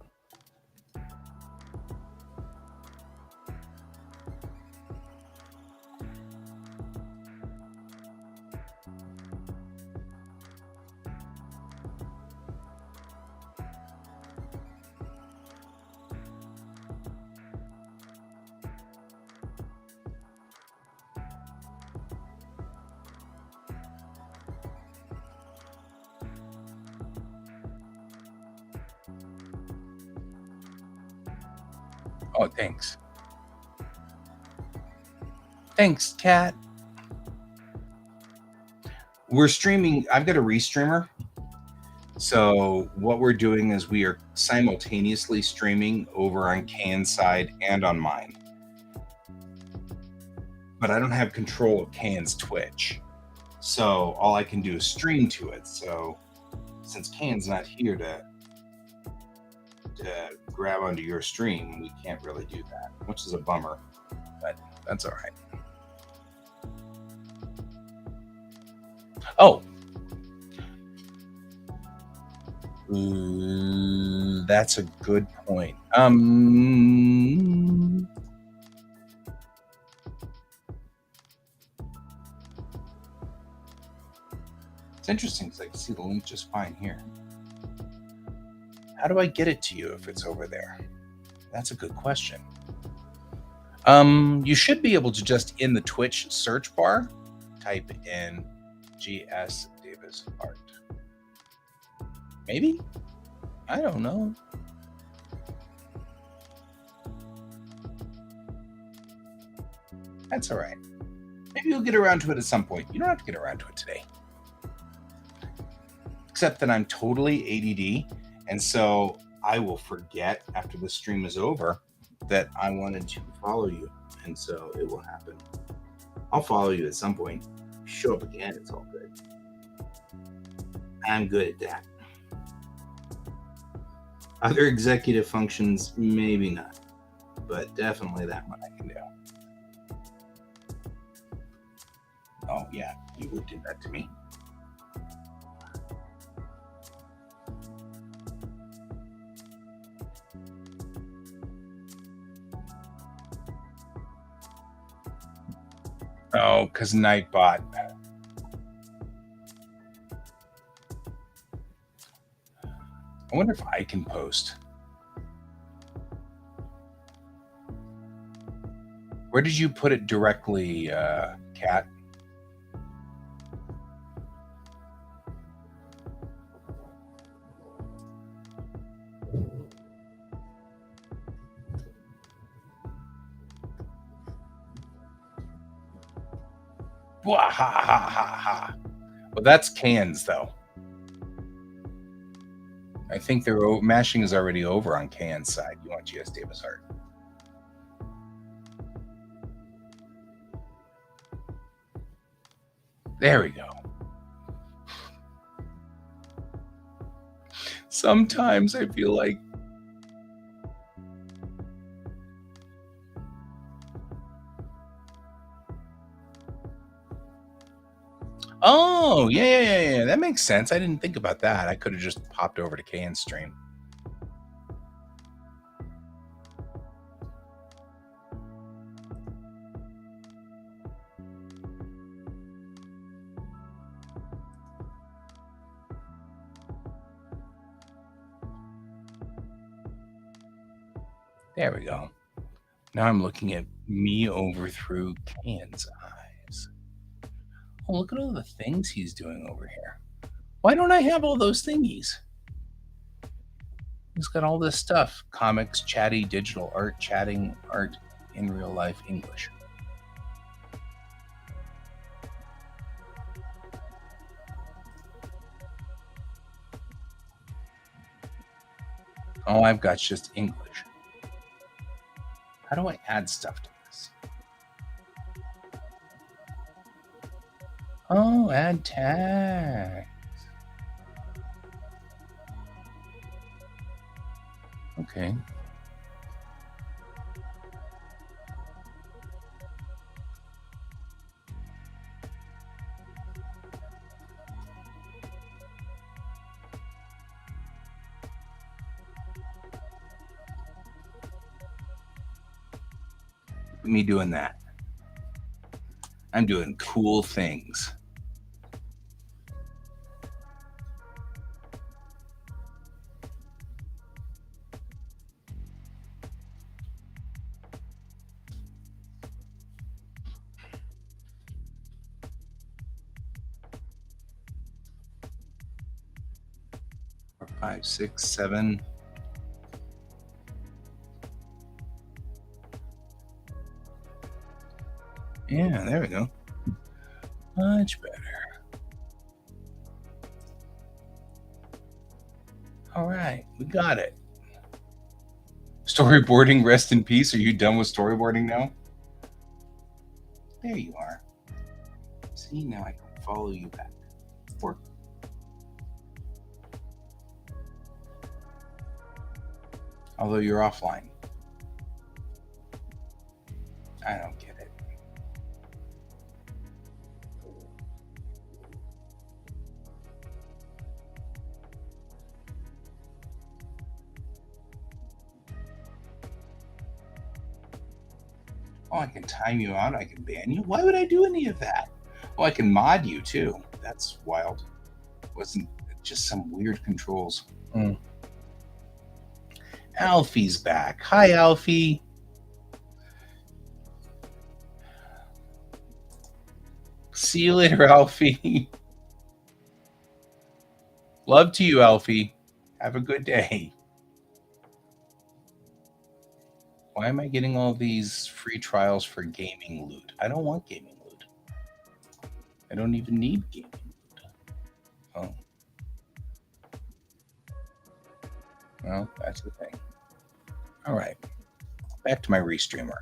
S1: Oh, thanks. Thanks, Cat. We're streaming. I've got a restreamer. So what we're doing is we are simultaneously streaming over on Can's side and on mine. But I don't have control of Can's Twitch. So all I can do is stream to it. So since Can's not here to grab onto your stream, we can't really do that, which is a bummer, but that's all right. Oh, that's a good point. It's interesting because I can see the link just fine here. How do I get it to you if it's over there? That's a good question. You should be able to just in the Twitch search bar type in GS Davis Art. Maybe? I don't know. That's all right. Maybe you'll get around to it at some point. You don't have to get around to it today. Except that I'm totally ADD, and so I will forget after the stream is over that I wanted to follow you, and so it will happen. I'll follow you at some point. Show up again, it's all good. I'm good at that. Other executive functions, maybe not, but definitely that one I can do. Oh yeah, you would do that to me. Oh, because Nightbot. I wonder if I can post. Where did you put it directly, Kat? Wah, ha, ha, ha, ha. Well, that's Cans, though. I think their mashing is already over on Can's side. You want GS Davis Art. There we go. Sometimes I feel like oh, yeah. That makes sense. I didn't think about that. I could have just popped over to Can's stream. There we go. Now I'm looking at me over through Can's eyes. Oh, look at all the things he's doing over here. Why don't I have all those thingies? He's got all this stuff. Comics, chatty, digital art, chatting, art in real life, English. Oh, I've got just English. How do I add stuff to this? Oh, add tags. Okay. me doing that. I'm doing cool things. Four, 5, 6, 7. Yeah, there we go. Much better. All right, we got it. Storyboarding, rest in peace. Are you done with storyboarding now? There you are. See, now I can follow you back. Work. Although you're offline. I don't get it. Oh, I can time you out. I can ban you. Why would I do any of that? Oh, I can mod you too. That's wild. Wasn't it just some weird controls? Alfie's back. Hi, Alfie. See you later, Alfie. Love to you, Alfie. Have a good day. Why am I getting all these free trials for gaming loot? I don't want gaming loot. I don't even need gaming loot. Oh. Well, that's the thing. All right. Back to my restreamer.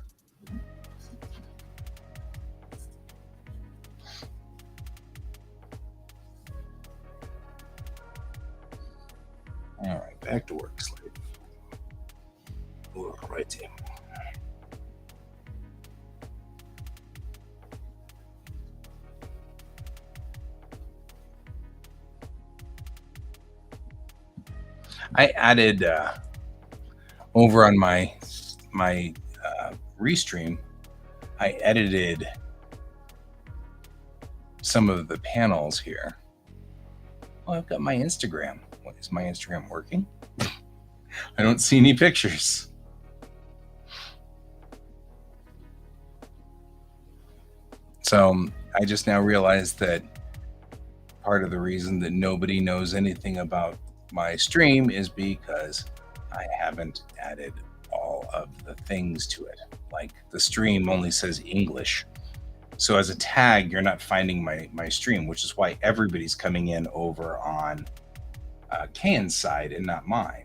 S1: All right, back to work, slave. All righty. I added over on my restream. I edited some of the panels here. Well, I've got my Instagram. What, is my Instagram working? I don't see any pictures. So I just now realized that part of the reason that nobody knows anything about my stream is because I haven't added all of the things to it. Like the stream only says English. So as a tag, you're not finding my stream, which is why everybody's coming in over on Kane's side and not mine.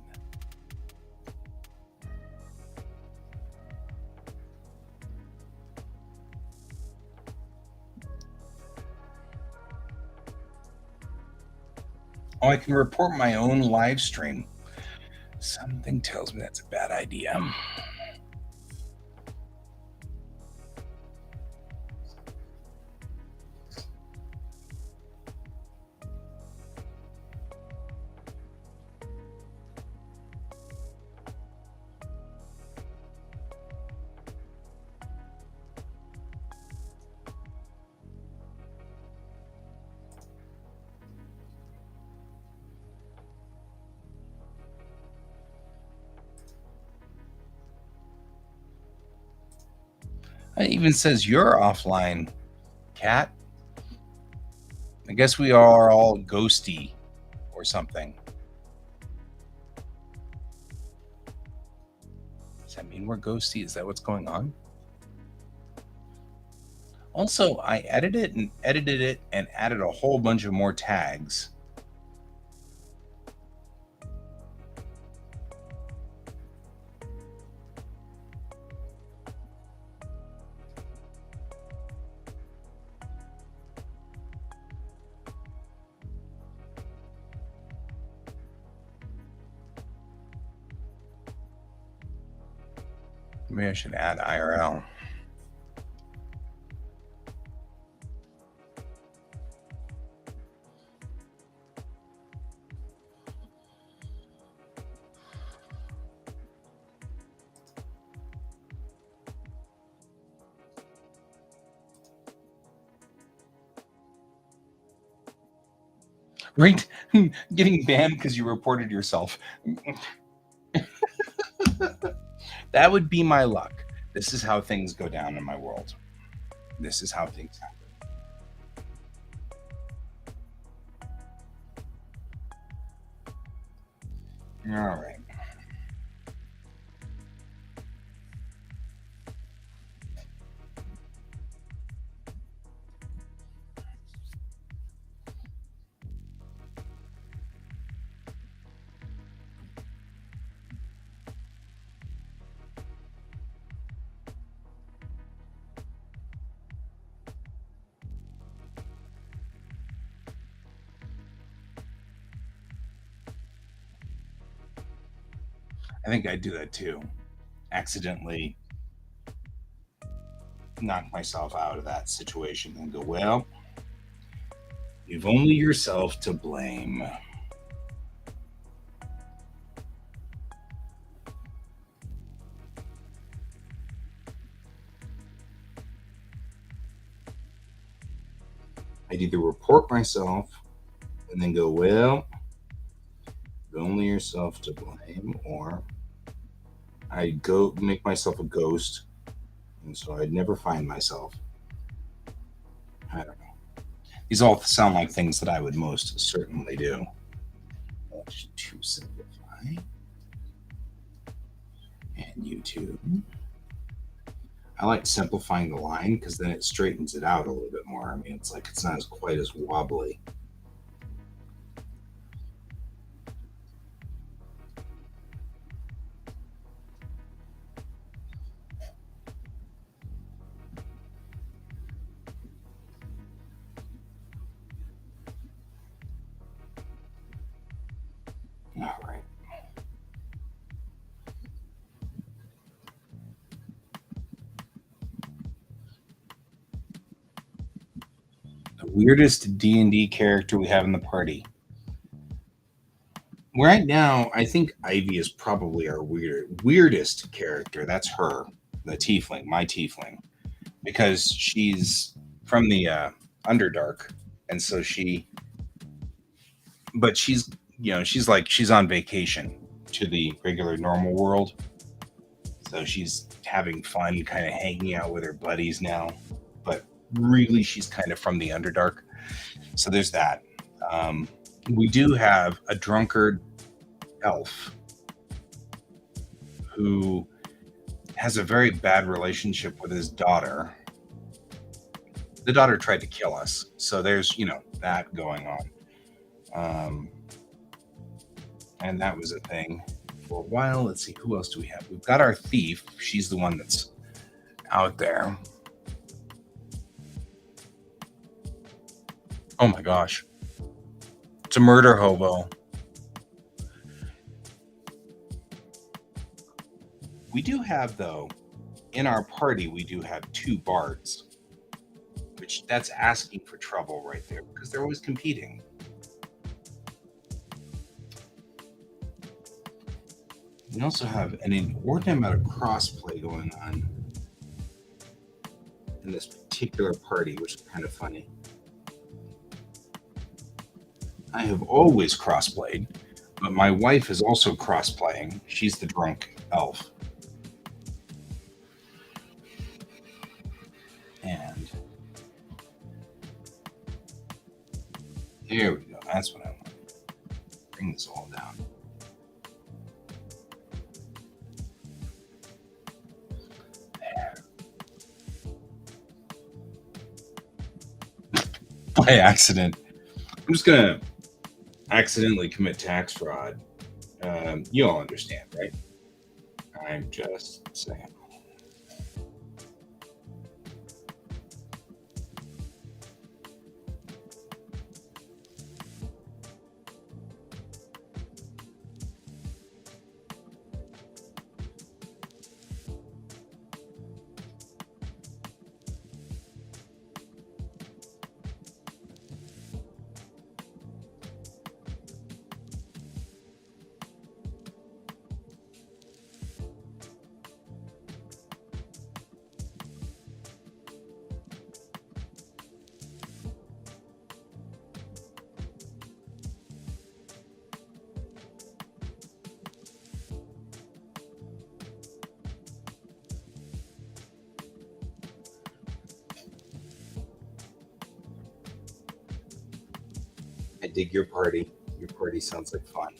S1: Oh, I can report my own live stream. Something tells me that's a bad idea. It even says you're offline, Cat. I guess we are all ghosty or something. Does that mean we're ghosty? Is that what's going on? Also, I edited it and added a whole bunch of more tags. Maybe I should add IRL. right? Getting banned because you reported yourself. That would be my luck. This is how things go down in my world. This is how things happen. All right. I think I'd do that too. Accidentally knock myself out of that situation and go, well, you've only yourself to blame. I'd either report myself and then go, well, you've only yourself to blame, or I'd go make myself a ghost, and so I'd never find myself. I don't know. These all sound like things that I would most certainly do. To simplify. And YouTube. I like simplifying the line because then it straightens it out a little bit more. I mean, it's like it's not as quite as wobbly. All right. The weirdest D&D character we have in the party. Right now, I think Ivy is probably our weirdest character. That's her, the tiefling, my tiefling, because she's from the Underdark, and so but she's like she's on vacation to the regular normal world, so she's having fun, kind of hanging out with her buddies now, but really she's kind of from the Underdark. So there's that. We do have a drunkard elf who has a very bad relationship with his daughter. The daughter tried to kill us, so there's that going on, and that was a thing for a while. Let's see, who else do we have? We've got our thief. She's the one that's out there. Oh my gosh, it's a murder hobo. We do have, though, in our party, we do have two bards, which that's asking for trouble right there because they're always competing. We also have an inordinate amount of crossplay going on in this particular party, which is kind of funny. I have always crossplayed, but my wife is also crossplaying. She's the drunk elf. And there we go. That's what I want. Bring this all down. There. By accident. I'm just going to accidentally commit tax fraud. You all understand, right? I'm just saying. I dig your party. Your party sounds like fun.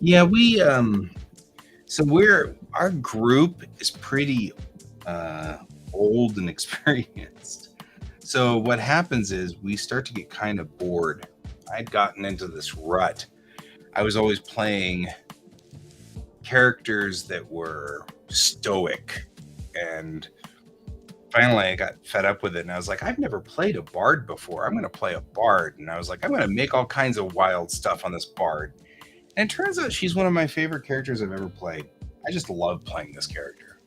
S1: Yeah, our group is pretty uh old and experienced. So what happens is we start to get kind of bored. I'd gotten into this rut. I was always playing characters that were stoic, and finally I got fed up with it, and I was like, I've never played a bard before. I'm going to play a bard. And I was like, I'm going to make all kinds of wild stuff on this bard. And it turns out she's one of my favorite characters I've ever played. I just love playing this character.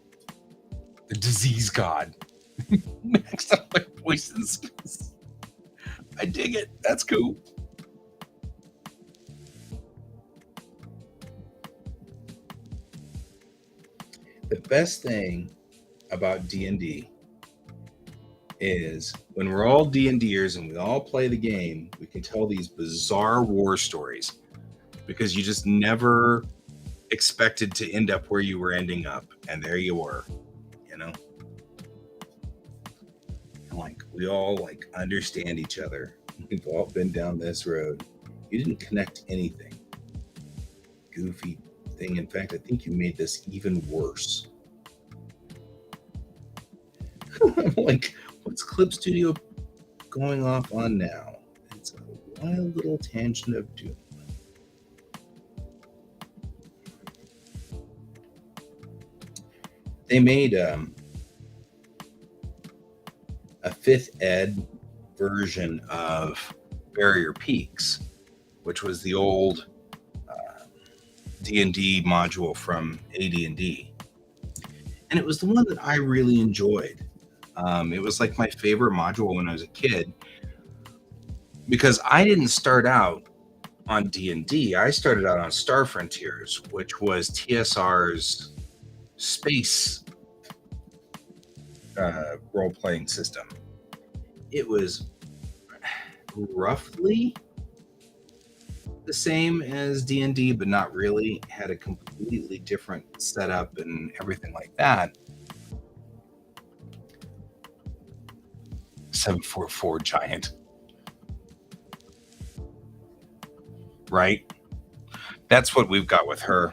S1: The disease god. Maxed out my poison skills. I dig it. That's cool. The best thing about D&D is when we're all D&Ders and we all play the game, we can tell these bizarre war stories because you just never expected to end up where you were ending up, and there you were, you know. And like we all like understand each other. We've all been down this road. You didn't connect anything. Goofy thing. In fact, I think you made this even worse. I'm like, what's Clip Studio going off on now? It's a wild little tangent of doom. They made a 5th ed version of Barrier Peaks, which was the old D&D module from AD&D. And it was the one that I really enjoyed. It was like my favorite module when I was a kid, because I didn't start out on D&D. I started out on Star Frontiers, which was TSR's space role-playing system. It was roughly the same as D&D, but not really. It had a completely different setup and everything like that. 744 giant. Right? That's what we've got with her.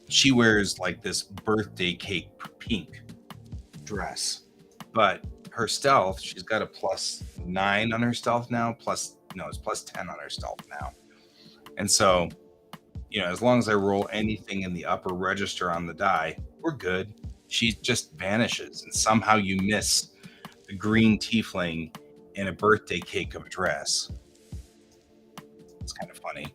S1: She wears like this birthday cake pink dress, but her stealth, she's got a +9 on her stealth now. It's +10 on her stealth now. And so, as long as I roll anything in the upper register on the die, we're good. She just vanishes, and somehow you miss the green tiefling in a birthday cake of a dress. It's kind of funny.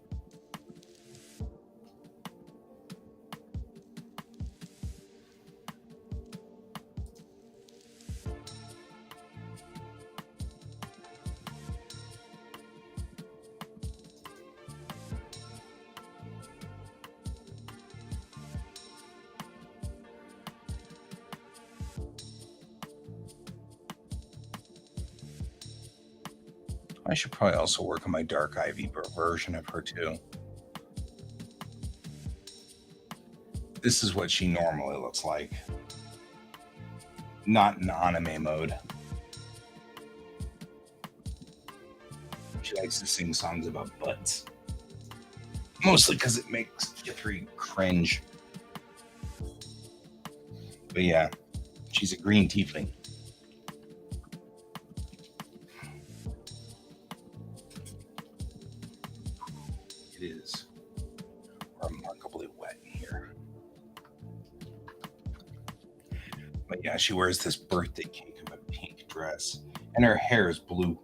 S1: I should probably also work on my Dark Ivy version of her too. This is what she normally looks like. Not in anime mode. She likes to sing songs about butts. Mostly because it makes Jeffrey cringe. But yeah, she's a green tiefling. It is remarkably wet in here. But yeah, she wears this birthday cake of a pink dress, and her hair is blue.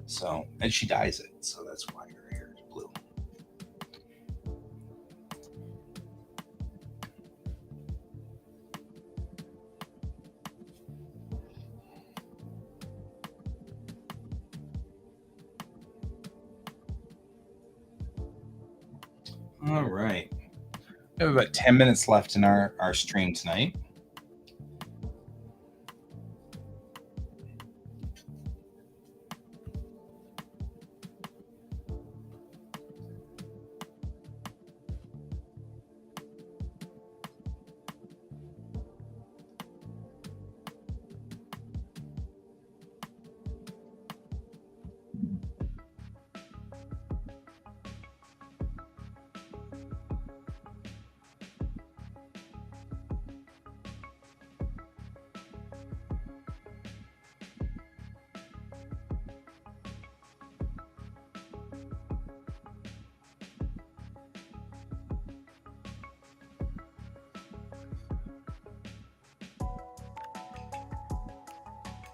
S1: So, and she dyes it, so that's why her hair is blue. All right. We have about 10 minutes left in our stream tonight.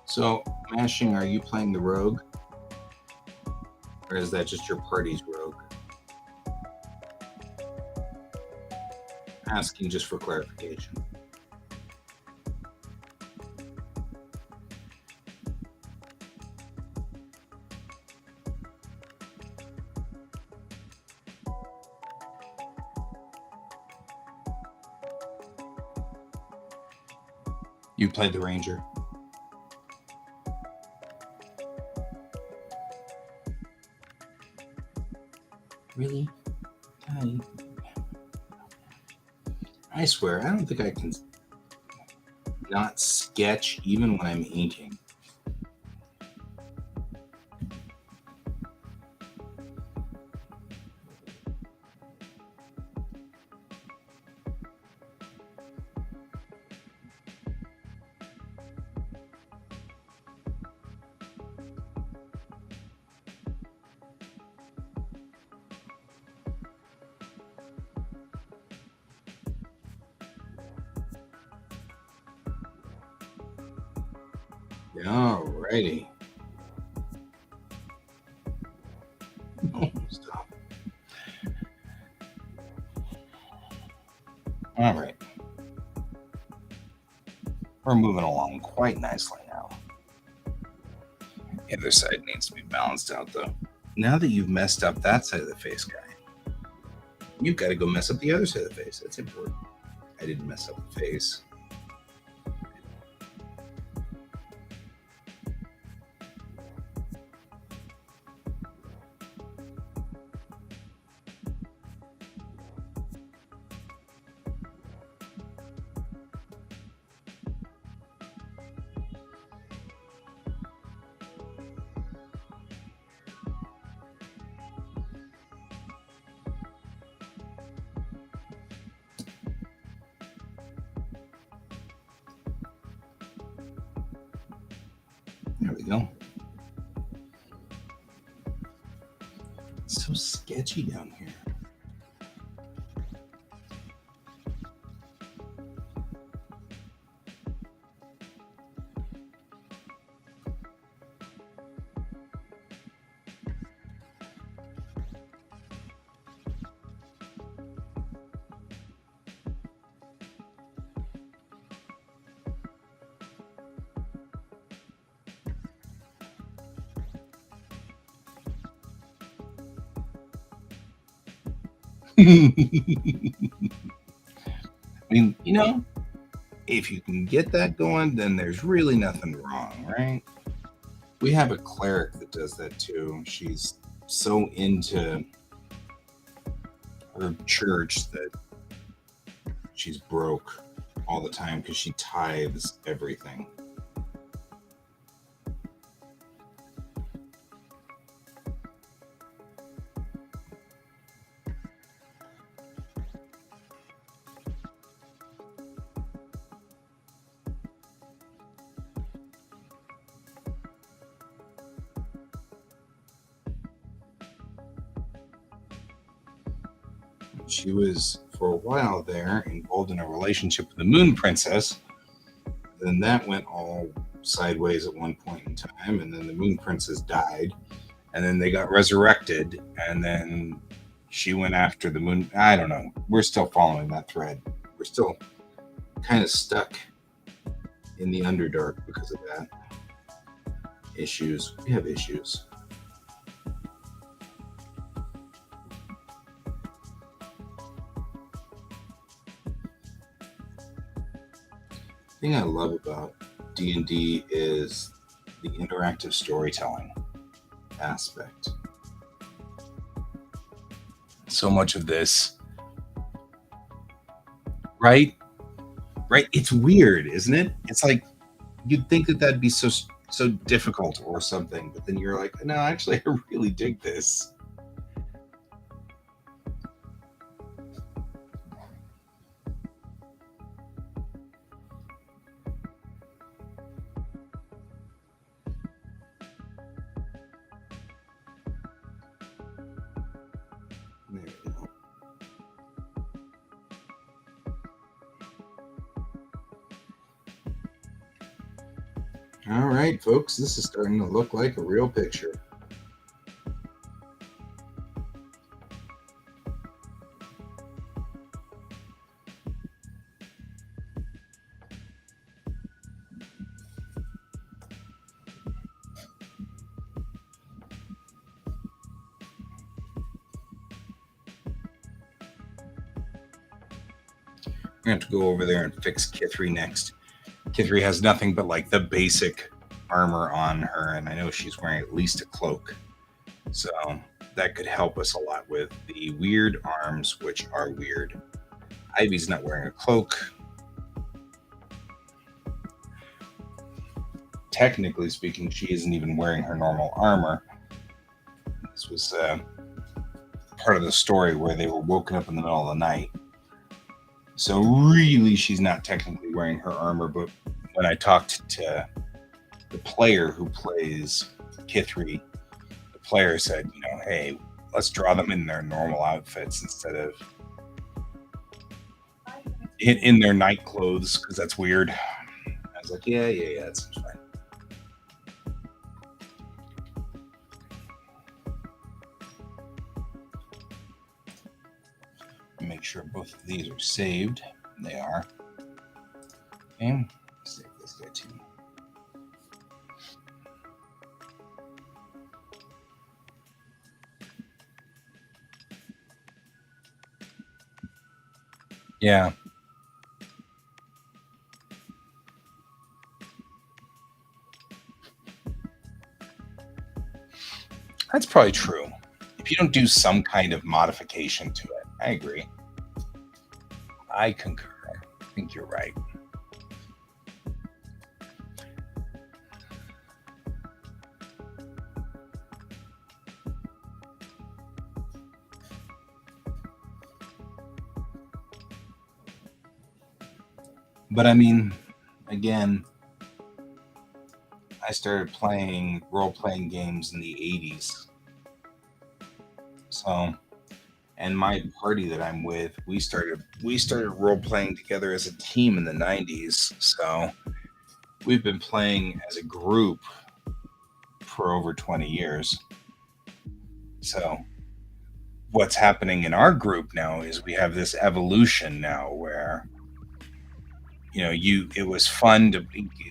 S1: So, Mashing, are you playing the rogue? Or is that just your party's rogue? Asking just for clarification. You played the ranger. Really? I swear, I don't think I can not sketch even when I'm inking. Alrighty. Stop. All right. We're moving along quite nicely now. The other side needs to be balanced out, though. Now that you've messed up that side of the face, guy, you've got to go mess up the other side of the face. That's important. I didn't mess up the face. There we go. It's so sketchy down here. I mean, if you can get that going, then there's really nothing wrong, right? We have a cleric that does that too. She's so into her church that she's broke all the time because she tithes everything. She was, for a while there, involved in a relationship with the Moon Princess. Then that went all sideways at one point in time, and then the Moon Princess died, and then they got resurrected, and then she went after the Moon. I don't know. We're still following that thread. We're still kind of stuck in the Underdark because of that. Issues. We have issues. thing I love about D&D is the interactive storytelling aspect. So much of this, right? Right? It's weird, isn't it? It's like you'd think that that'd be so difficult or something, but then you're like, no, actually, I really dig this. There we go. All right, folks, this is starting to look like a real picture. We're going to have to go over there and fix Kithri next. Kithri has nothing but like the basic armor on her, and I know she's wearing at least a cloak. So that could help us a lot with the weird arms, which are weird. Ivy's not wearing a cloak. Technically speaking, she isn't even wearing her normal armor. This was part of the story where they were woken up in the middle of the night. So really, she's not technically wearing her armor, but when I talked to the player who plays Kithri, the player said, hey, let's draw them in their normal outfits instead of in their night clothes, because that's weird. I was like, yeah, that seems fine. Make sure both of these are saved. They are. Okay, save this guy too. Yeah. That's probably true. If you don't do some kind of modification to it, I agree. I concur. I think you're right. But I mean, again, I started playing role-playing games in the 80s. So, and my party that I'm with, we started role-playing together as a team in the 90s. So, we've been playing as a group for over 20 years. So, what's happening in our group now is we have this evolution now where it was fun to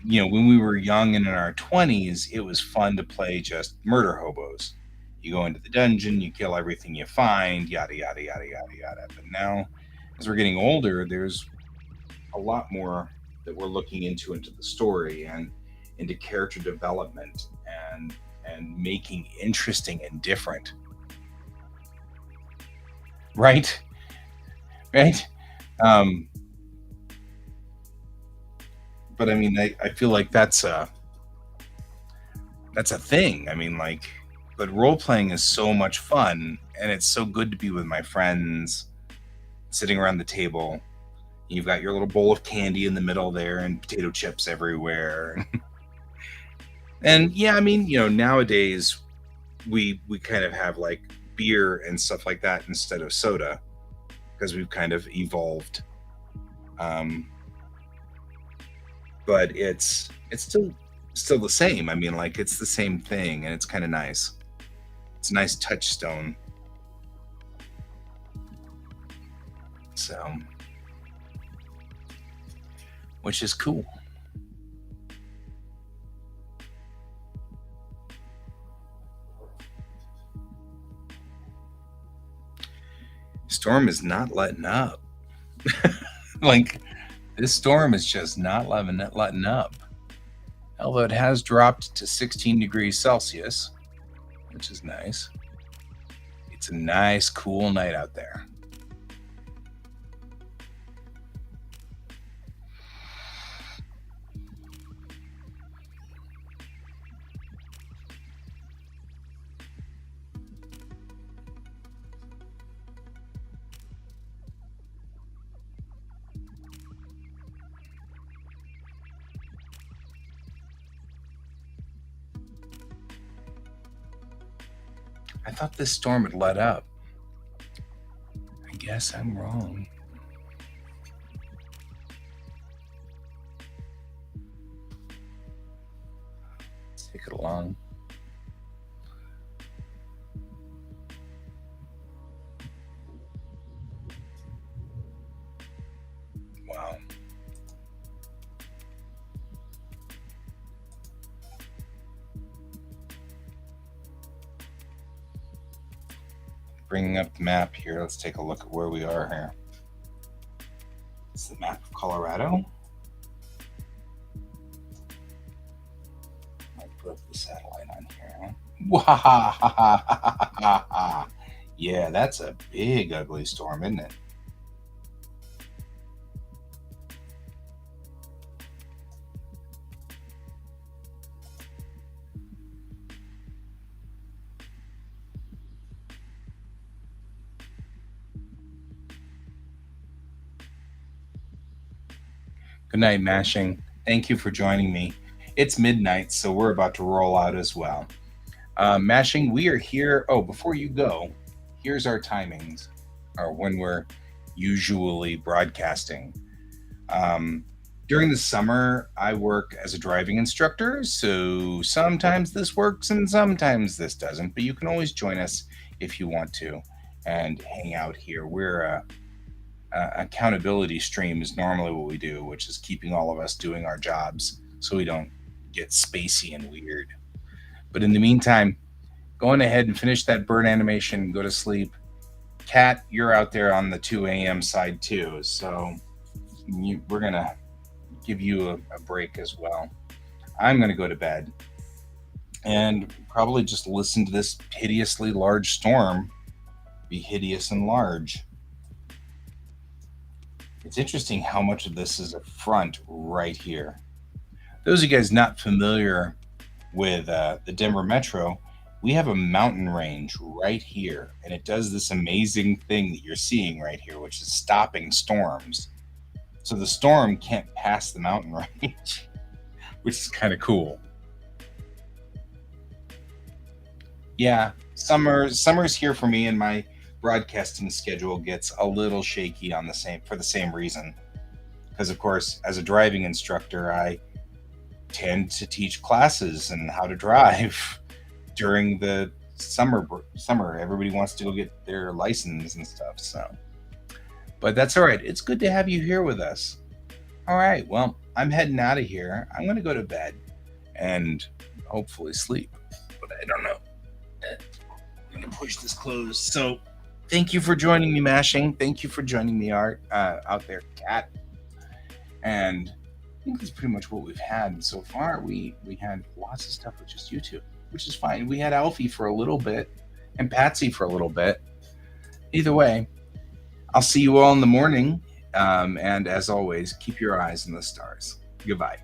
S1: when we were young and in our 20s, it was fun to play just murder hobos. You go into the dungeon, you kill everything you find, yada yada yada yada yada. But now, as we're getting older, there's a lot more that we're looking into the story and into character development and making interesting and different. Right? But I mean, I feel like that's a thing. I mean, but role playing is so much fun, and it's so good to be with my friends, sitting around the table. You've got your little bowl of candy in the middle there, and potato chips everywhere. And yeah, I mean, nowadays we kind of have like beer and stuff like that instead of soda because we've kind of evolved. But it's still the same. I mean, like it's the same thing, and it's kind of nice. It's a nice touchstone. So, which is cool. Storm is not letting up. Like This storm is just not letting up. Although it has dropped to 16 degrees Celsius, which is nice. It's a nice, cool night out there. I thought this storm had let up. I guess I'm wrong. Let's take it along. Wow. Bringing up the map here, let's take a look at where we are here. It's the map of Colorado. I'll put the satellite on here. Wow. Yeah, that's a big, ugly storm, isn't it? Good night, Mashing. Thank you for joining me. It's midnight, so we're about to roll out as well. Mashing, we are here. Oh, before you go, here's our timings, or when we're usually broadcasting. During the summer, I work as a driving instructor, so sometimes this works and sometimes this doesn't, but you can always join us if you want to and hang out here. We're accountability stream is normally what we do, which is keeping all of us doing our jobs so we don't get spacey and weird. But in the meantime, go on ahead and finish that bird animation, go to sleep. Kat, you're out there on the 2 a.m. side too, so we're going to give you a break as well. I'm going to go to bed and probably just listen to this hideously large storm be hideous and large. It's interesting how much of this is a front right here. Those of you guys not familiar with the Denver Metro, we have a mountain range right here, and it does this amazing thing that you're seeing right here, which is stopping storms. So the storm can't pass the mountain range, which is kind of cool. Yeah, summer's here for me, and my broadcasting schedule gets a little shaky on the same reason. Because of course, as a driving instructor, I tend to teach classes and how to drive during the summer. Everybody wants to go get their license and stuff. So, but that's all right. It's good to have you here with us. All right. Well, I'm heading out of here. I'm going to go to bed and hopefully sleep. But I don't know. I'm going to push this closed. So, thank you for joining me, Mashing. Thank you for joining me, Art, out there, Kat. And I think that's pretty much what we've had so far. We had lots of stuff with just YouTube, which is fine. We had Alfie for a little bit and Patsy for a little bit. Either way, I'll see you all in the morning. And as always, keep your eyes on the stars. Goodbye.